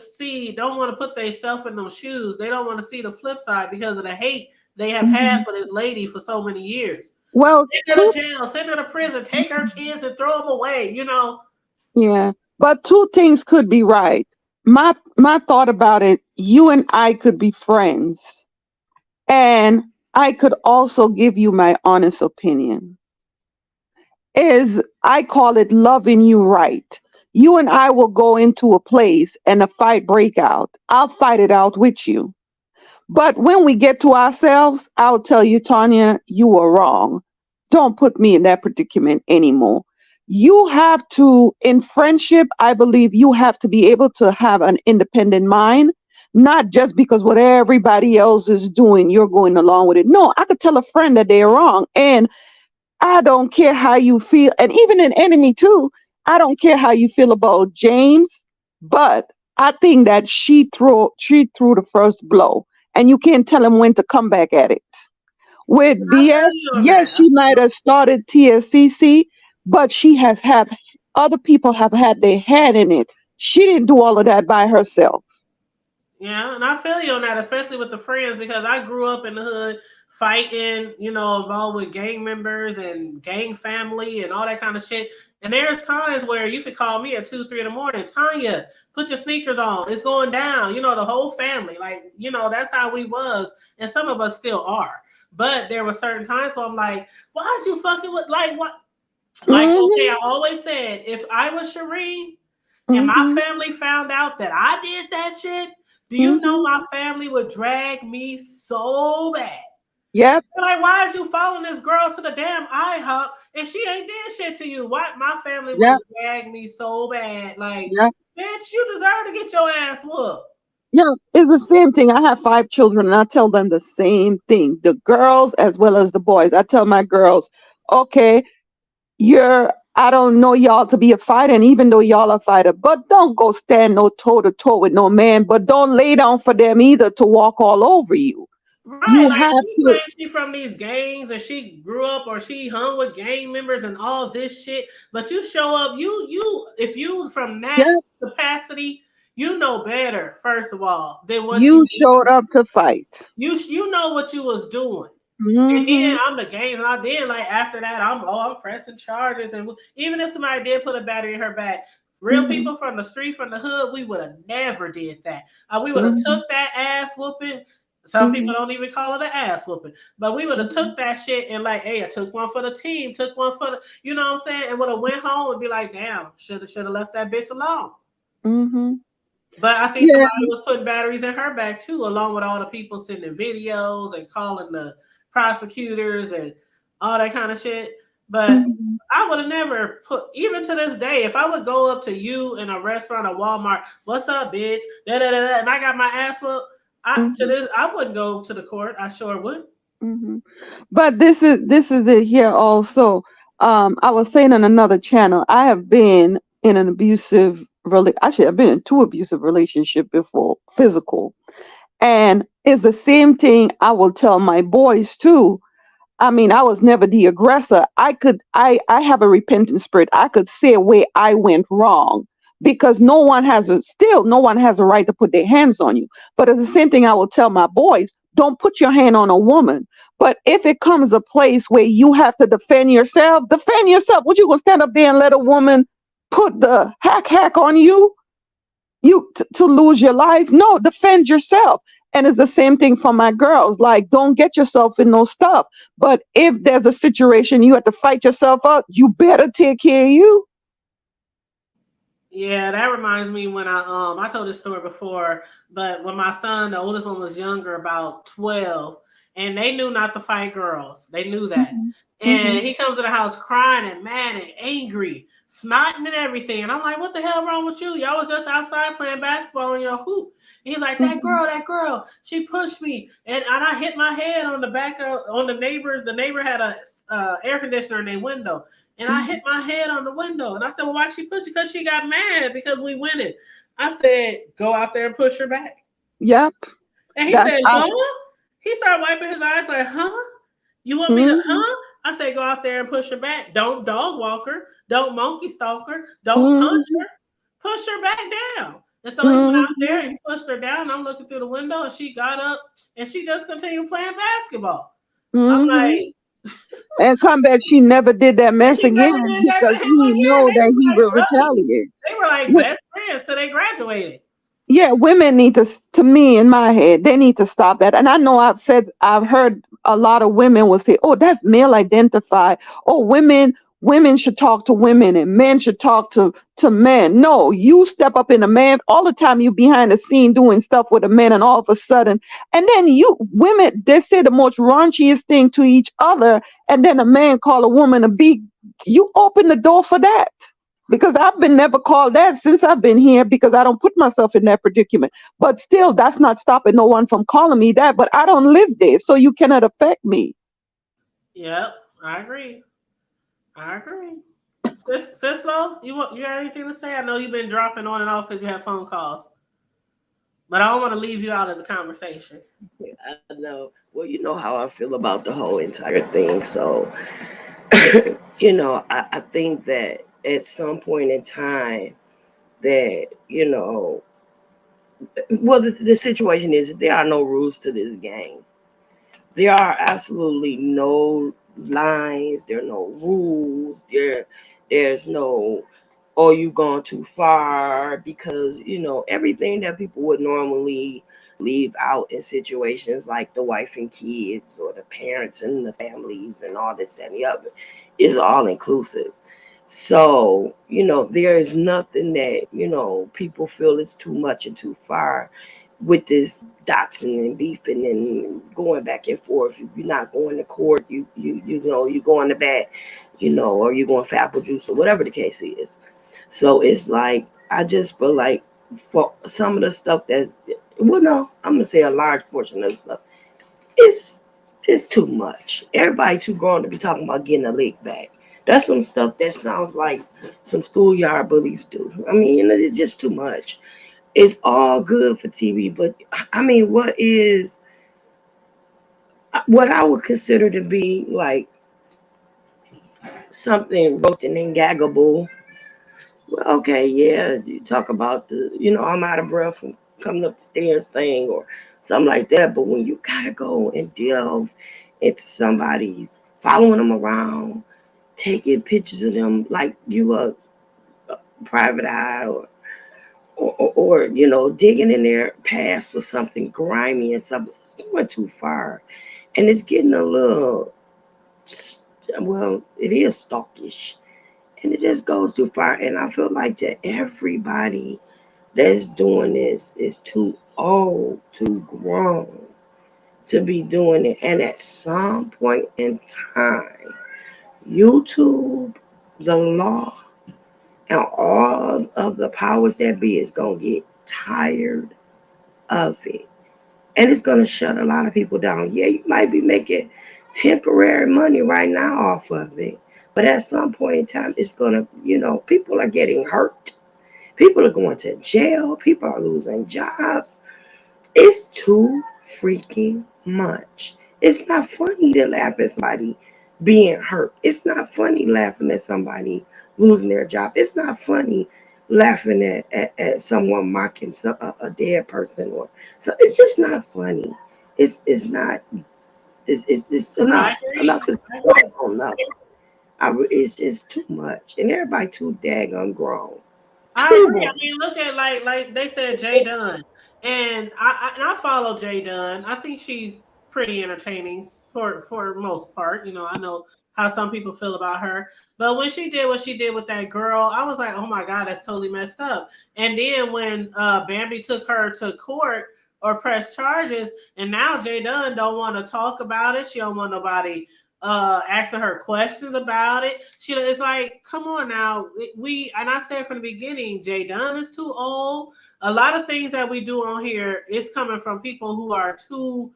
put themselves in those shoes. They don't want to see the flip side because of the hate they have had mhm. for this lady for so many years. Well, Send her to jail, send her to prison, take her kids and throw them away. yeah, but two things could be right. My thought about it, you and I could be friends, and I could also give you my honest opinion. Is I call it loving you right. You and I will go into a place and a fight break out. I'll fight it out with you. But when we get to ourselves, I'll tell you, Tanya, you were wrong. Don't put me in that predicament anymore. You have to, in friendship, I believe you have to be able to have an independent mind, not just because what everybody else is doing, you're going along with it. No, I could tell a friend that they're wrong. And I don't care how you feel. And even an enemy, too, I don't care how you feel about James, but I think that she threw the first blow. And you can't tell him when to come back at it. With I VS, feel you on yes, that. I she feel might you. have started TSCC, but she has had other people have had their hand in it. She didn't do all of that by herself. Yeah, and I feel you on that, especially with the friends, because I grew up in the hood fighting, involved with gang members and gang family and all that kind of shit. And there's times where you could call me at 2, 3 in the morning, Tanya, put your sneakers on. It's going down. The whole family. Like, that's how we was. And some of us still are. But there were certain times where I'm like, why is you fucking with like what? Like, okay, Hmm. I always said if I was Shireen and my Hmm. family found out that I did that shit, do you know Hmm. my family would drag me so bad? Yep. They're like, why is you following this girl to the damn IHOP and she ain't did shit to you? Why my family would Yep. drag me so bad? Like, Yep. bitch, you deserve to get your ass whooped. Yeah, it's the same thing. I have 5 children, and I tell them the same thing. The girls as well as the boys. I tell my girls, okay, I don't know y'all to be a fighter, and even though y'all are fighter, but don't go stand no toe to toe with no man, but don't lay down for them either to walk all over you. Right, You like have she's to, saying she from these gangs and she grew up or she hung with gang members and all this shit. But you show up, you if you from that yeah, capacity, you know better, first of all, than what you you showed up to fight. you know what you was doing. And then Hmm. I'm the gangs, and I did like after that, I'm pressing charges, and even if somebody did put a battery in her back, real Hmm. people from the street, from the hood, we would have never did that. We would have Hmm. took that ass whooping. Some people Hmm. don't even call it an ass whooping, but we would have Hmm. took that shit and like, hey, I took one for the team, took one for the, you know what I'm saying, and would have went home and be like, damn, should have left that bitch alone. Hmm. But I think Yeah. somebody was putting batteries in her back too, along with all the people sending videos and calling the prosecutors and all that kind of shit. But Hmm. I would have never put, even to this day, if I would go up to you in a restaurant or Walmart, what's up, bitch? Da, da, da, da, and I got my ass whooped, Hmm. I wouldn't go to the court. I sure would. Hmm. But this is it here also. I was saying on another channel, I have been in an actually I've been in 2 abusive relationship before, physical. And it's the same thing I will tell my boys too. I mean, I was never the aggressor. I have a repentant spirit. I could say where I went wrong because no one has a right to put their hands on you. But it's the same thing I will tell my boys. Don't put your hand on a woman. But if it comes a place where you have to defend yourself, defend yourself. What, you gonna stand up there and let a woman put the hack on you? To lose your life? No, defend yourself. And it's the same thing for my girls. Like, don't get yourself in no stuff. But if there's a situation you have to fight yourself out, you better take care of you. Yeah, that reminds me when I told this story before, but when my son, the oldest one, was younger, about 12, and they knew not to fight girls. They knew that. Hmm. And Hmm. he comes to the house crying and mad and angry, snotting and everything. And I'm like, what the hell wrong with you? Y'all was just outside playing basketball on your hoop. And he's like, Hmm. that girl, she pushed me. And I hit my head on the back of on the neighbor had a air conditioner in their window. And I hit Hmm. my head on the window. And I said, well, why she pushed you? Because she got mad because we winning. I said, go out there and push her back. Yep. And he That's said, I. huh? He started wiping his eyes like, huh? You want me to, Hmm. huh? I said, go out there and push her back. Don't dog walk her. Don't monkey stalk her. Don't punch Hmm. her. Push her back down. And so he went out Hmm. there and he pushed her down. And I'm looking through the window and she got up and she just continued playing basketball. I'm Hmm. like, And come back, she never did that and mess she never again did that to because him he again. know They that were he like will buddies. retaliate. They were like best friends till they graduated. Yeah, women need to me in my head, they need to stop that. And I know I've heard a lot of women will say, oh, that's male identified. Oh, women should talk to women and men should talk to men. No, you step up in a man all the time, you behind the scene doing stuff with a man, and all of a sudden, and then you women, they say the most raunchiest thing to each other, and then a man call a woman a big You open the door for that. Because I've been never called that since I've been here because I don't put myself in that predicament. But still, that's not stopping no one from calling me that. But I don't live there, so you cannot affect me. Yep, I agree. I agree. Cislo, you got anything to say? I know you've been dropping on and off because you have phone calls, but I don't want to leave you out of the conversation. I know. Well, you know how I feel about the whole entire thing. So, I think that at some point in time, that, well, the situation is there are no rules to this game. There are absolutely no lines. There are no rules. There's no, oh, you gone too far, because everything that people would normally leave out in situations like the wife and kids or the parents and the families and all this and the other is all inclusive. So, there is nothing that, people feel is too much or too far with this doxing and beefing and going back and forth. If you're not going to court, you going to bat, or you're going for apple juice or whatever the case is. So it's like, I just feel like for some of the stuff that's, well, no, I'm gonna say a large portion of the stuff, it's it's too much. Everybody too grown to be talking about getting a lick back. That's some stuff that sounds like some schoolyard bullies do. I mean, it's just too much. It's all good for TV, but I mean, what I would consider to be like something roasting and gaggable. Well, okay, yeah, you talk about I'm out of breath from coming up the stairs thing or something like that. But when you gotta go and delve into somebody's following them around, taking pictures of them like you a private eye, or digging in their past for something grimy and something, it's going too far, and it's getting a little, well, it is stalkish, and it just goes too far. And I feel like that everybody that's doing this is too old, too grown to be doing it. And at some point in time, YouTube, the law, and all of the powers that be is gonna get tired of it. And it's gonna shut a lot of people down. Yeah, you might be making temporary money right now off of it. But at some point in time, it's gonna, people are getting hurt. People are going to jail. People are losing jobs. It's too freaking much. It's not funny to laugh at somebody being hurt. It's not funny laughing at somebody losing their job. It's not funny laughing at someone mocking a dead person, or so. It's just not funny. It's not. It's I enough. agree. Enough is I agree. quite enough. It's just too much, and everybody too daggone grown. I Too agree. I grown. mean, look at like they said Jay Dunn, and I follow Jay Dunn. I think she's pretty entertaining for the most part. I know how some people feel about her, but when she did what she did with that girl, I was like, oh my god, that's totally messed up. And then when Bambi took her to court or press charges, and now Jay Dunn don't want to talk about it. She don't want nobody asking her questions about it. It's like, come on now. We and I said from the beginning, Jay Dunn is too old. A lot of things that we do on here is coming from people who are too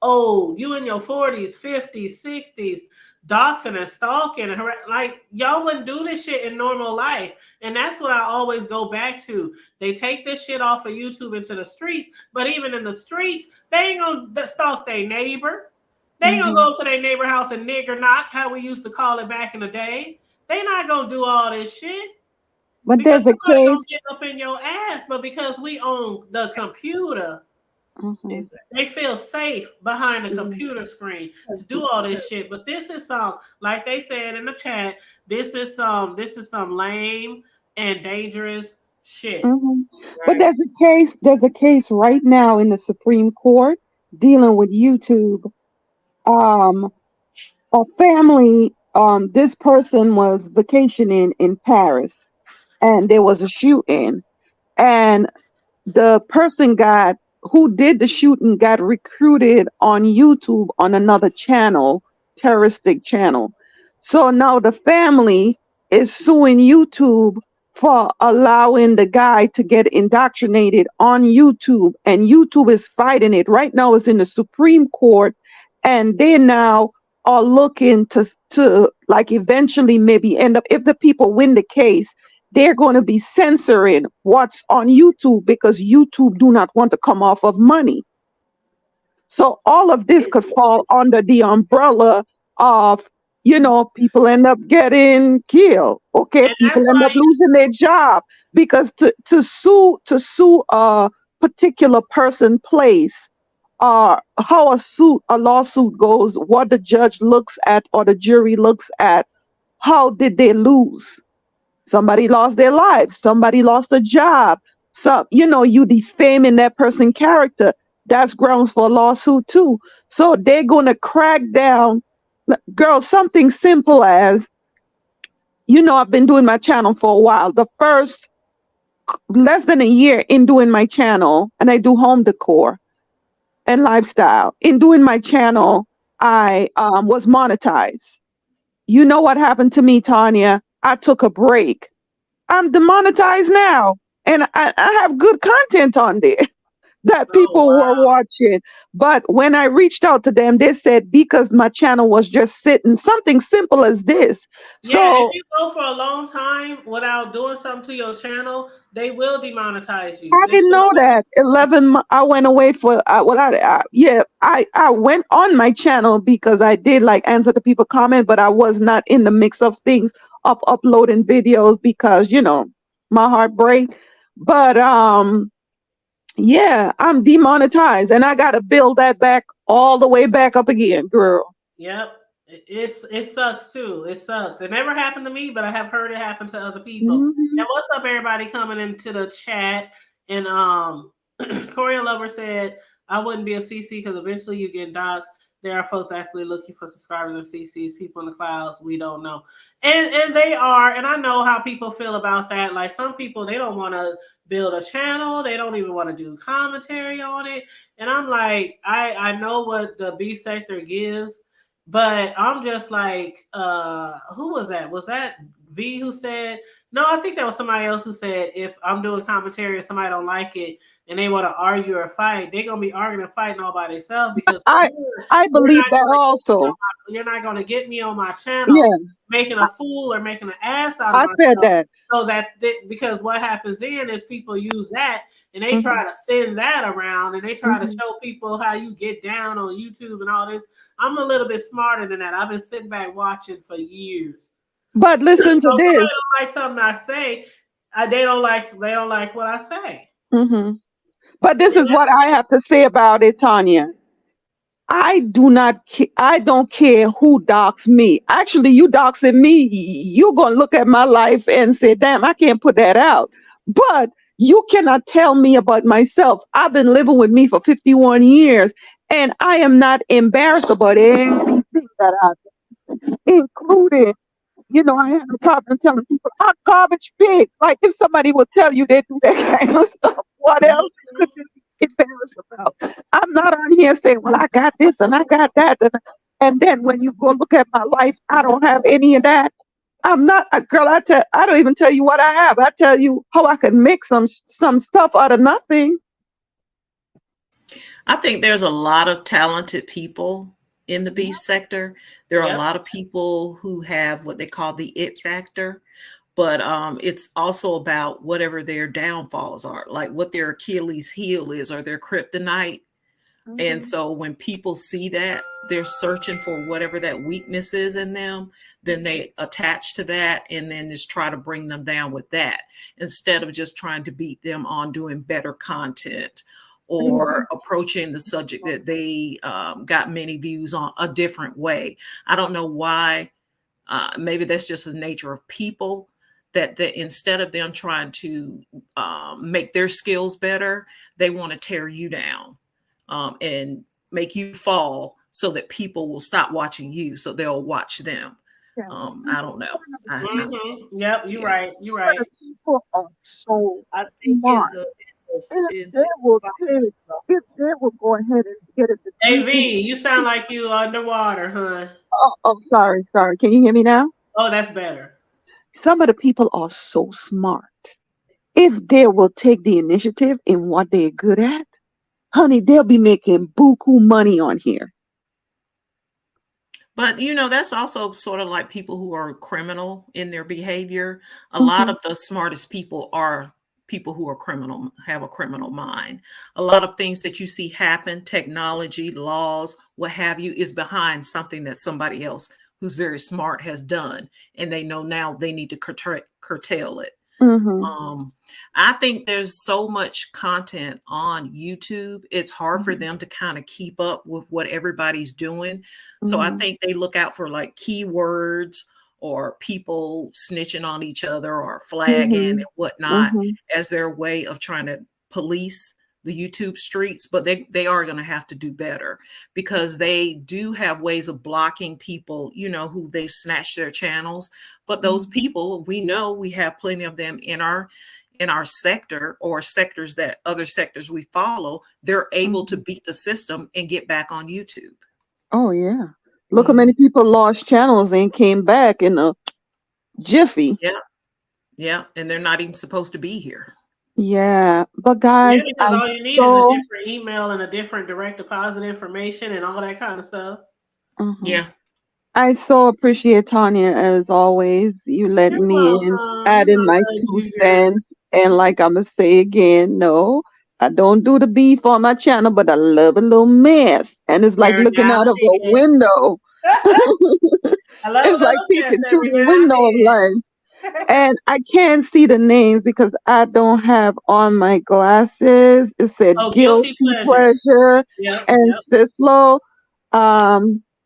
old. You in your 40s, 50s, 60s, doxing and stalking and like y'all wouldn't do this shit in normal life. And that's what I always go back to. They take this shit off of YouTube into the streets, but even in the streets, they ain't gonna stalk their neighbor. They ain't gonna Hmm. go to their neighbor house and nigger knock, how we used to call it back in the day. They not gonna do all this shit But because there's a somebody case. gonna get up in your ass. But because we own the computer, Hmm. they feel safe behind the Hmm. computer screen to do all this shit. But this is some, like they said in the chat, this is some lame and dangerous shit. Hmm. But Right? there's a case right now in the Supreme Court dealing with YouTube. Um, a family. This person was vacationing in Paris, and there was a shooting, and the person got who did the shooting got recruited on YouTube on another channel, terroristic channel. So now the family is suing YouTube for allowing the guy to get indoctrinated on YouTube, and YouTube is fighting it. Right now it's in the Supreme Court, and they now are looking to like eventually maybe end up, if the people win the case, they're going to be censoring what's on YouTube because YouTube do not want to come off of money. So all of this It's could fall under the umbrella of, people end up getting killed. Okay, And people that's end up like, losing their job because to sue a particular person place, how a lawsuit goes, what the judge looks at or the jury looks at, how did they lose? Somebody lost their lives, somebody lost a job, you defaming that person's character. That's grounds for a lawsuit too. So they're going to crack down. Girl, something simple as, I've been doing my channel for a while. The first less than a year in doing my channel, and I do home decor and lifestyle. In doing my channel, I was monetized. You know what happened to me, Tanya? I took a break. I'm demonetized now, and I have good content on there that oh people were wow. watching. But when I reached out to them, they said because my channel was just sitting, something simple as this. Yeah, if So you go for a long time without doing something to your channel, they will demonetize you. I They didn't sure know will. that. I went away for, yeah, I went on my channel because I did like answer the people comment, but I was not in the mix of things of uploading videos because, my heart break. But yeah, I'm demonetized and I got to build that back all the way back up again, girl. Yep. It sucks too. It sucks. It never happened to me, but I have heard it happen to other people. Hmm. And what's up, everybody coming into the chat? And Corey Lover said, I wouldn't be a CC because eventually you get doxxed. There are folks actually looking for subscribers and CCs, people in the clouds. We don't know. And they are, and I know how people feel about that. Like some people, they don't want to build a channel, they don't even want to do commentary on it. And I'm like, I know what the B sector gives, but I'm just like, who was that? Was that V who said? No, I think that was somebody else who said if I'm doing commentary and somebody don't like it and they want to argue or fight, they're gonna be arguing and fighting all by themselves because for I one, I you're believe not that gonna get me on also. you're not gonna get me on my channel Yeah, making a fool or making an ass out of I said myself. that. So because what happens then is people use that and they Hmm. try to send that around and they try to Hmm. show people how you get down on YouTube and all this. I'm a little bit smarter than that. I've been sitting back watching for years. But So listen to if this. somebody don't like something I say, they don't like what I say. Hmm. But this And is what I have to say about it, Tanya. I don't care who docs me. Actually, you doxing me, you're going to look at my life and say, damn, I can't put that out. But you cannot tell me about myself. I've been living with me for 51 years and I am not embarrassed about anything that I do, including, I have no problem telling people I'm garbage big. Like if somebody will tell you they do that kind of stuff, what else could Mhm. you be embarrassed about? I'm not on here saying, well, I got this and I got that. And then when you go look at my life, I don't have any of that. I'm not a girl. I don't even tell you what I have. I tell you how I can make some stuff out of nothing. I think there's a lot of talented people in the beef sector. There are a Yep. lot of people who have what they call the it factor, but it's also about whatever their downfalls are, like what their Achilles heel is or their kryptonite. And Hmm. so when people see that, they're searching for whatever that weakness is in them, then they attach to that and then just try to bring them down with that instead of just trying to beat them on doing better content or approaching the subject that they got many views on a different way. I don't know why. Maybe that's just the nature of people that instead of them trying to make their skills better, they want to tear you down and make you fall so that people will stop watching you so they'll watch them. Yeah. I don't know. Yep. You're Yeah. right. You're right. People are so I think smart. it's If is they will fighting. take, if they will go ahead and get it. AV, you sound like you underwater, huh? Oh, sorry, sorry. Can you hear me now? Oh, that's better. Some of the people are so smart. If they will take the initiative in what they're good at, honey, they'll be making buku money on here. But that's also sort of like people who are criminal in their behavior. A lot Hmm. of the smartest people are people who are criminal, have a criminal mind. A lot of things that you see happen, technology, laws, what have you, is behind something that somebody else who's very smart has done. And they know now they need to curtail it. Hmm. Um, I think there's so much content on YouTube. It's hard for them to kind of keep up with what everybody's doing. So I Hmm. think they look out for like keywords or people snitching on each other or flagging and Hmm. whatnot Hmm. as their way of trying to police the YouTube streets. But they are going to have to do better because they do have ways of blocking people, who they've snatched their channels. But those people, we know we have plenty of them in our sector or sectors that other sectors we follow. They're able to Hmm. beat the system and get back on YouTube. Oh yeah. Look how Mhm. many people lost channels and came back in a jiffy. Yeah, yeah, and they're not even supposed to be here. Yeah. But Yeah, guys, because I all you need is a so different email and a different direct deposit information and all that kind of stuff. uh Yeah, I so appreciate Tanya as always. You let You're me in, welcome. add in my I love two you, girl. cents, and like I'ma say again, no, I don't do the beef on my channel, but I love a little mess, and it's like Every looking now out of and a then. window. I love a It's like little mess peeking through every the now window of life. and then. And I can't see the names because I don't have on my glasses. It said Oh, guilty guilty pleasure. pleasure Yep, and yep. Sislo.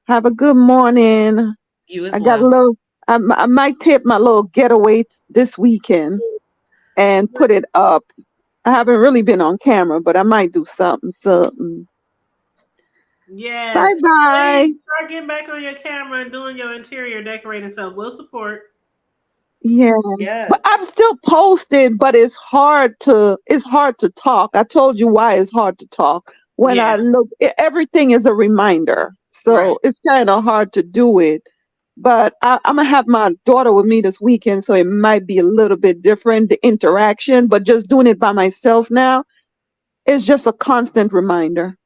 Have a good morning. you I as got a well. little. I might tip my little getaway this weekend and put it up. I haven't really been on camera, but I might do something. Something. Yes. Bye bye. Please start getting back on your camera and doing your interior decorating stuff. We'll support. Yeah, but Yes. I'm still posted. But it's hard to talk. I told you why it's hard to talk. When I Yeah, look, everything is a reminder, right. so it's kind of hard to do it. But I'm gonna have my daughter with me this weekend, so it might be a little bit different, the interaction. But just doing it by myself now is just a constant reminder.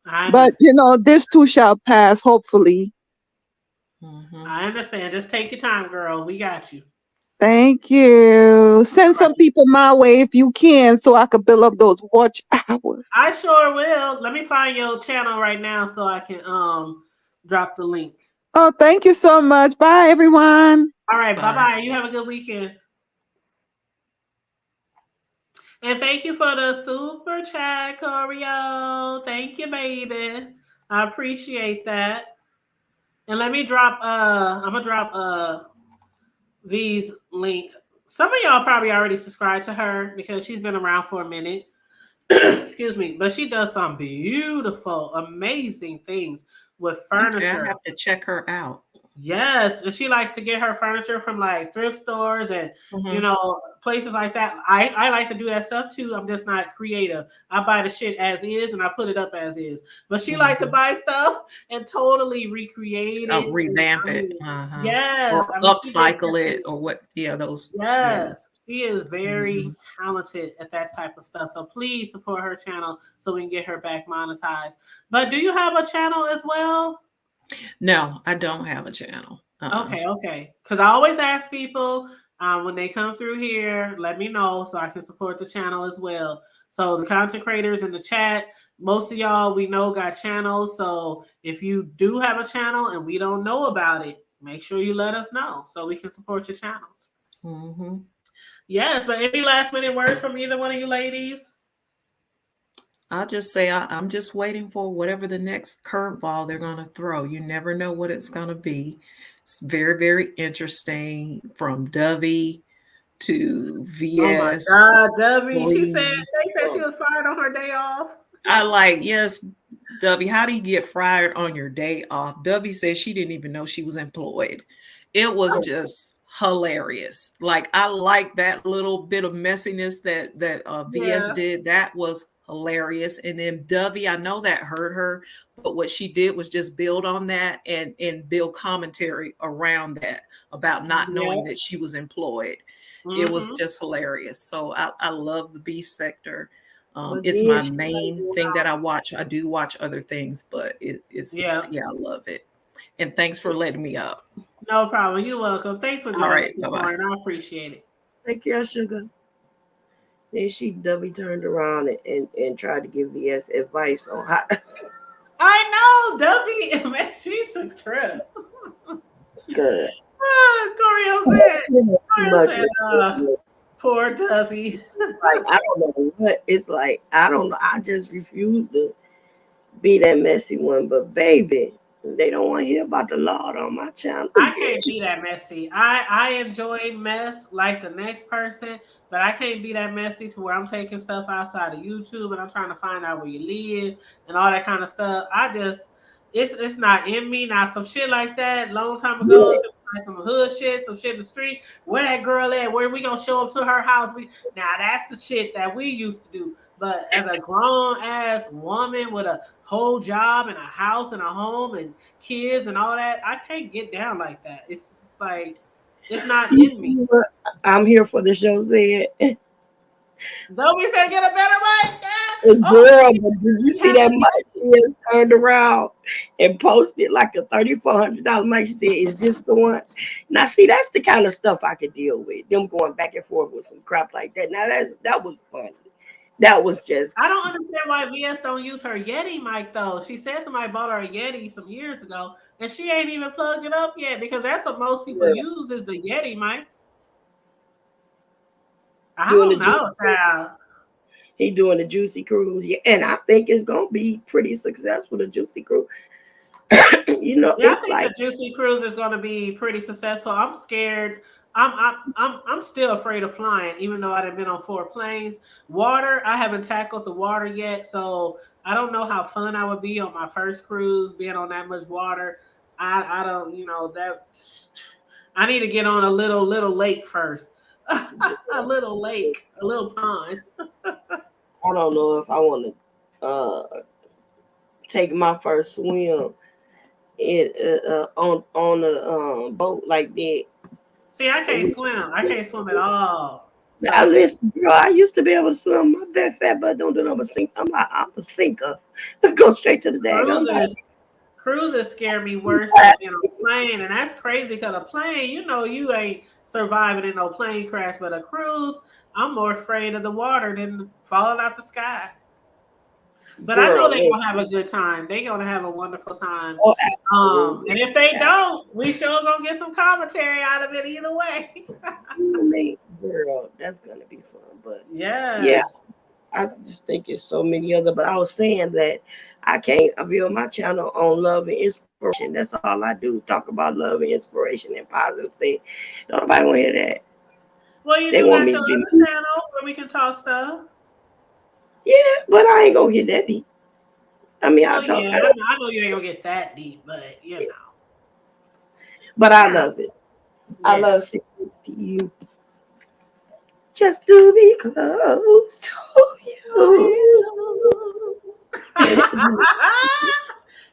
I But understand. this too shall pass, hopefully. Mhm. I understand. Just take your time, girl. We got you. Thank you. All Send some right. people my way if you can, so I could build up those watch hours. I sure will. Let me find your channel right now so I can drop the link. Oh, thank you so much. Bye, everyone. All right, bye Bye. bye. You have a good weekend. And thank you for the super chat, Corio. Thank you, baby. I appreciate that. And let me drop I'm gonna drop these link. Some of y'all probably already subscribed to her because she's been around for a minute. Excuse me, but she does some beautiful, amazing things with Okay, I furniture. have to check her out. Yes, and she likes to get her furniture from like thrift stores and Mhm. places like that. I like to do that stuff too. I'm just not creative. I buy the shit as is and I put it up as is. But she like to Mhm. buy stuff and totally recreate it. And Revamp I it. mean, Uh-huh. yes, Or I mean she gets upcycle that. it or what, yeah, those, yeah. Yes, she is very Mhm. talented at that type of stuff. So please support her channel so we can get her back monetized. But do you have a channel as well? No, I don't have a channel. Uh-uh. Okay, okay. Because I always ask people when they come through here, let me know so I can support the channel as well. So the content creators in the chat, most of y'all we know got channels. So if you do have a channel and we don't know about it, make sure you let us know so we can support your channels. Mhm. Yes, but any last minute words from either one of you ladies? I'll just say I'm just waiting for whatever the next curveball they're going to throw. You never know what it's going to be. It's very, very interesting from Dovey to Oh my VS. God, Debbie. Please. They said she was fired on her day off. I like, yes, Dovey, how do you get fired on your day off? Dovey said she didn't even know she was employed. It was just hilarious. Like I like that little bit of messiness that VS Yeah. did. That was hilarious. And then Dovey, I know that hurt her, but what she did was just build on that and build commentary around that about not knowing Yep. that she was employed. It was Mm-hmm. just hilarious. So I love the beef sector. But It's then my she main thing that I watch. I do watch other things, but it's Yeah. yeah, I love it. And thanks for letting me up. No problem. You're welcome. Thanks for All joining right, us bye this bye. morning. I appreciate it. take care, sugar. Then she Dovey turned around and tried to give VS advice on how I know, Duffy. Man, she's a trip. good. Corio said, Too Corio much. said, poor Duffy. Like I don't know what it's like. I don't know. I just refuse to be that messy one. But baby, they don't want to hear about the Lord on my channel. I can't be that messy. I enjoy mess like the next person, but I can't be that messy to where I'm taking stuff outside of YouTube and I'm trying to find out where you live and all that kind of stuff. I just it's not in me. Now some shit like that long time ago, Yeah, like some hood shit, some shit in the street. Where that girl at? Where we gonna show up to her house? We now that's the shit that we used to do. But as a grown ass woman with a whole job and a house and a home and kids and all that, I can't get down like that. It's just like it's not you in me. know what? I'm here for the show. Said. Nobody said get a better way. Yeah. Oh, Girl, but did you we see have that to mic? She has turned around and posted like a $3,400 mic. She said, "Is this the one?" Now, see, that's the kind of stuff I could deal with. Them going back and forth with some crap like that. Now, that was funny. That was just I don't understand why VS don't use her Yeti mic though. She said somebody bought her a Yeti some years ago, and she ain't even plugged it up yet because that's what most people yeah, use is the Yeti mic. I doing the don't juicy. know, child. He doing the juicy cruise, yeah, and I think it's gonna be pretty successful. The juicy cruise, Yeah, I it's think the like Juicy Cruise is going to be pretty successful. I'm scared. I'm still afraid of flying, even though I've been on 4 planes. Water, I haven't tackled the water yet, so I don't know how fun I would be on my first cruise, being on that much water. I don't, that. I need to get on a little lake first, a little lake, a little pond. I don't know if I want to take my first swim on the boat like that. See, I can't swim. I can't swim at all. I So listen, girl. I used to be able to swim. My bad fat butt don't do no but sink. I'm a sinker. Go straight to the daggone bottom. cruises cruises scare me worse than being on a plane, and that's crazy because a plane, you ain't surviving in no plane crash, but a cruise, I'm more afraid of the water than falling out the sky. But I know Girl, they're gonna listen. have a good time. They're gonna have a wonderful time. Oh, And absolutely. if they Absolutely. don't, we sure gonna get some commentary out of it either way. Girl, that's gonna be fun. But yeah, Yes. I just think it's so many other. But I was saying that I can't build my channel on love and inspiration. That's all I do. Talk about love and inspiration and positive things. Nobody want to hear that. Well, you They do want got me your to be other me. channel where we can talk stuff. Yeah, but I ain't gonna get that deep. I mean, I Well, talk. yeah, I know you ain't gonna get that deep, but But I yeah, love it. I yeah. love sitting next to you. Just to be close to you.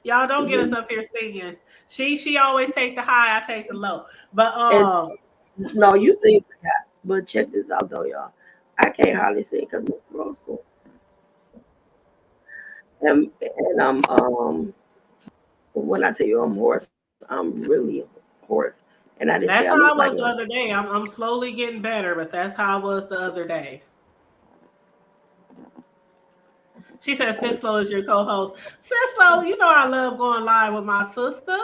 Y'all don't get us up here singing. She always take the high, I take the low. But And no, you sing, but check this out though, y'all. I can't hardly sing because my throat's sore. And when I tell you I'm hoarse, I'm really hoarse. And I didn't say I that's look how I like was one. the other day. I'm slowly getting better, but that's how I was the other day. She said Sislo is your co-host. Sislo, you know I love going live with my sister.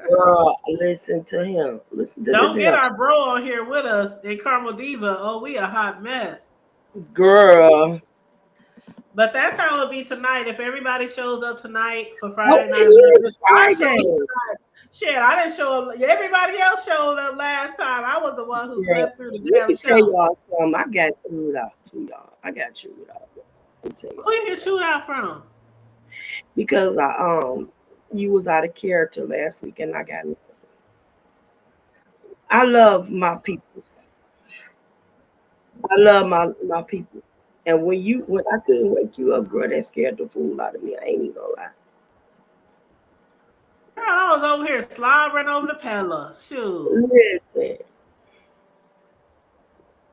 Girl, listen to him. Listen to this Don't get here. our bro on here with us in Carmel Diva. Oh, we a hot mess. Girl. But that's how it'll be tonight. If everybody shows up tonight for Oh, Friday it night, is if I show up Friday. tonight, shit, I didn't show up. Everybody else showed up last time. I was the one who Girl, slept through the let damn me tell show. y'all something. I got chewed out too, y'all. I got chewed out. Let me tell Who y'all you get something. shoot out from? Because you was out of character last week and I got nervous. I love my peoples. I love my people. And when I couldn't wake you up, girl, that scared the fool out of me. I ain't even gonna lie. Girl, I was over here slobbering over the pillow. Shoot. Listen,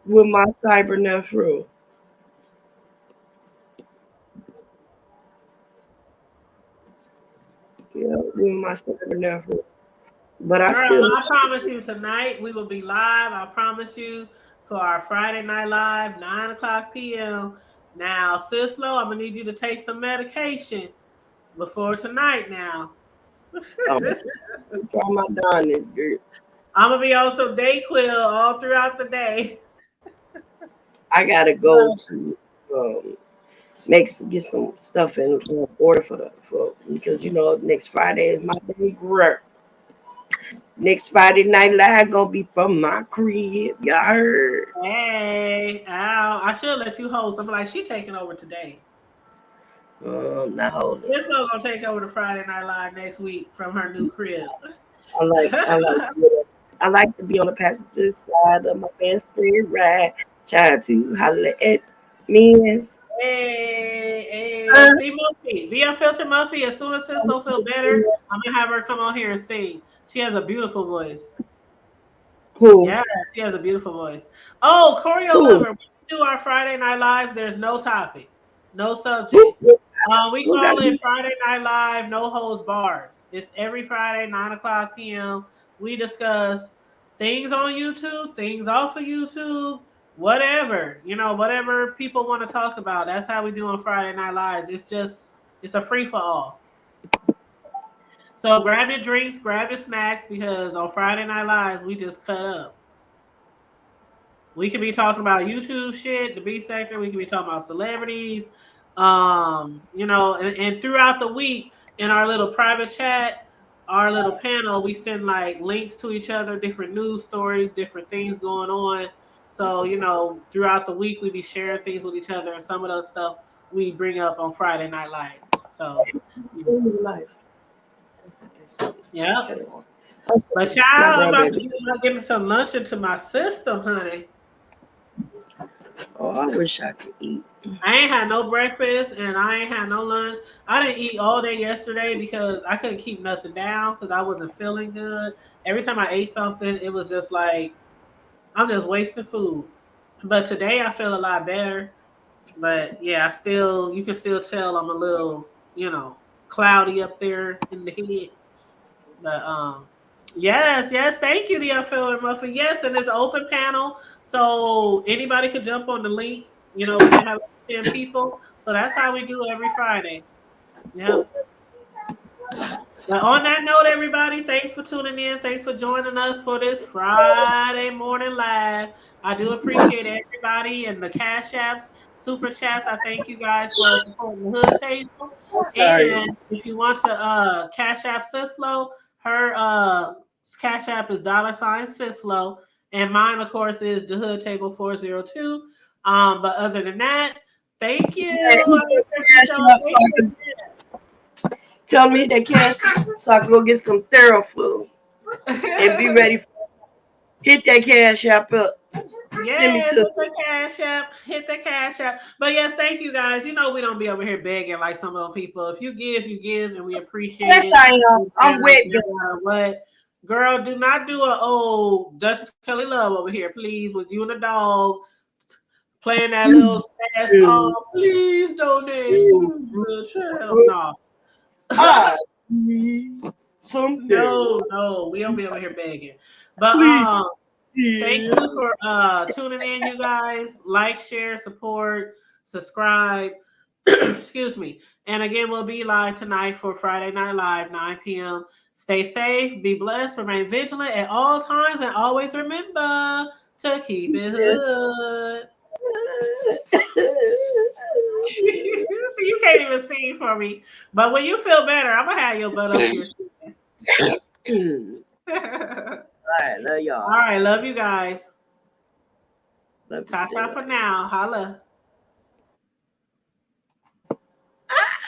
with my cyber nephew. Yeah, with my cyber nephew. But I Girl, still I promise you tonight we will be live. I promise you for our Friday night live, 9 o'clock p.m. Now, Sislo, I'm gonna need you to take some medication before tonight now. um try my darndest, girl. I'm gonna be on some Dayquil all throughout the day. I gotta go to um get some stuff in order for because next Friday is my day. Girl. Next Friday night live gonna be from my crib. Y'all heard? Hey, ow. I should let you host. I'm like, she taking over today. Not holding. Sislo gonna take over the Friday Night Live next week from her new crib. I like to be on the passenger side of my best friend ride. Try to holler at me. Hey, D Muffy, the unfiltered Muffy. As soon as Cisco feel better, I'm gonna have her come on here and sing. She has a beautiful voice. Who? Yeah, she has a beautiful voice. Oh, Choreo Who? Lover, when we do our Friday Night Lives, there's no topic, no Who? subject. We Who got call to it be? Friday Night Live, no holds bars. It's every Friday, 9 o'clock p.m. We discuss things on YouTube, things off of YouTube, whatever, whatever people want to talk about. That's how we do on Friday Night Lives. It's a free for all. So grab your drinks, grab your snacks, because on Friday Night Lives, we just cut up. We could be talking about YouTube shit, the B sector. We could be talking about celebrities. And throughout the week in our little private chat, our little panel, we send like links to each other, different news stories, different things going on. So, throughout the week we be sharing things with each other, and some of those stuff we bring up on Friday Night Live. So Life. yeah. That's But my child, I'm about to grandbaby. give me some lunch into my system, honey. Oh, I wish I could eat. I ain't had no breakfast and I ain't had no lunch. I didn't eat all day yesterday because I couldn't keep nothing down because I wasn't feeling good. Every time I ate something, it was just like I'm just wasting food. But today I feel a lot better. But yeah, you can still tell I'm a little, cloudy up there in the head. But yes, thank you, the unfiltered muffin. Yes, and it's an open panel, so anybody can jump on the link. We can have 10 people. So that's how we do every Friday. Yep. But on that note, everybody, thanks for tuning in. Thanks for joining us for this Friday morning live. I do appreciate everybody and the cash apps, super chats. I thank you guys for supporting the hood table. I'm sorry. And if you want to cash app Sislo, her cash app is $Sislo. And mine, of course, is the hood table 402. But other than that, thank you. Hey, who put cash up so I can tell me that cash so I can go get some Theraflu and be ready for hit that cash app up. Send me Yes, to hit the cash app. Hit the cash app. But yes, thank you guys. We don't be over here begging like some of the people. If you give, you give, and we appreciate Yes it. I am. No I'm matter, with no you. matter what. Girl, do not do a old Justice Kelly Love over here, please, with you and the dog playing that little sad song. Please donate to the child. No. I need some No, Theraflu. no, we don't be over here begging. But Please. thank you for tuning in, you guys. Like, share, support, subscribe. Excuse me. And again, we'll be live tonight for Friday Night Live, 9 p.m. Stay safe, be blessed, remain vigilant at all times, and always remember to keep it hood. See, you can't even sing for me. But when you feel better, I'm gonna have your butt up here singing. All right, love All y'all. right, love you guys. Love you, Ta ta Sarah. for now. Holla.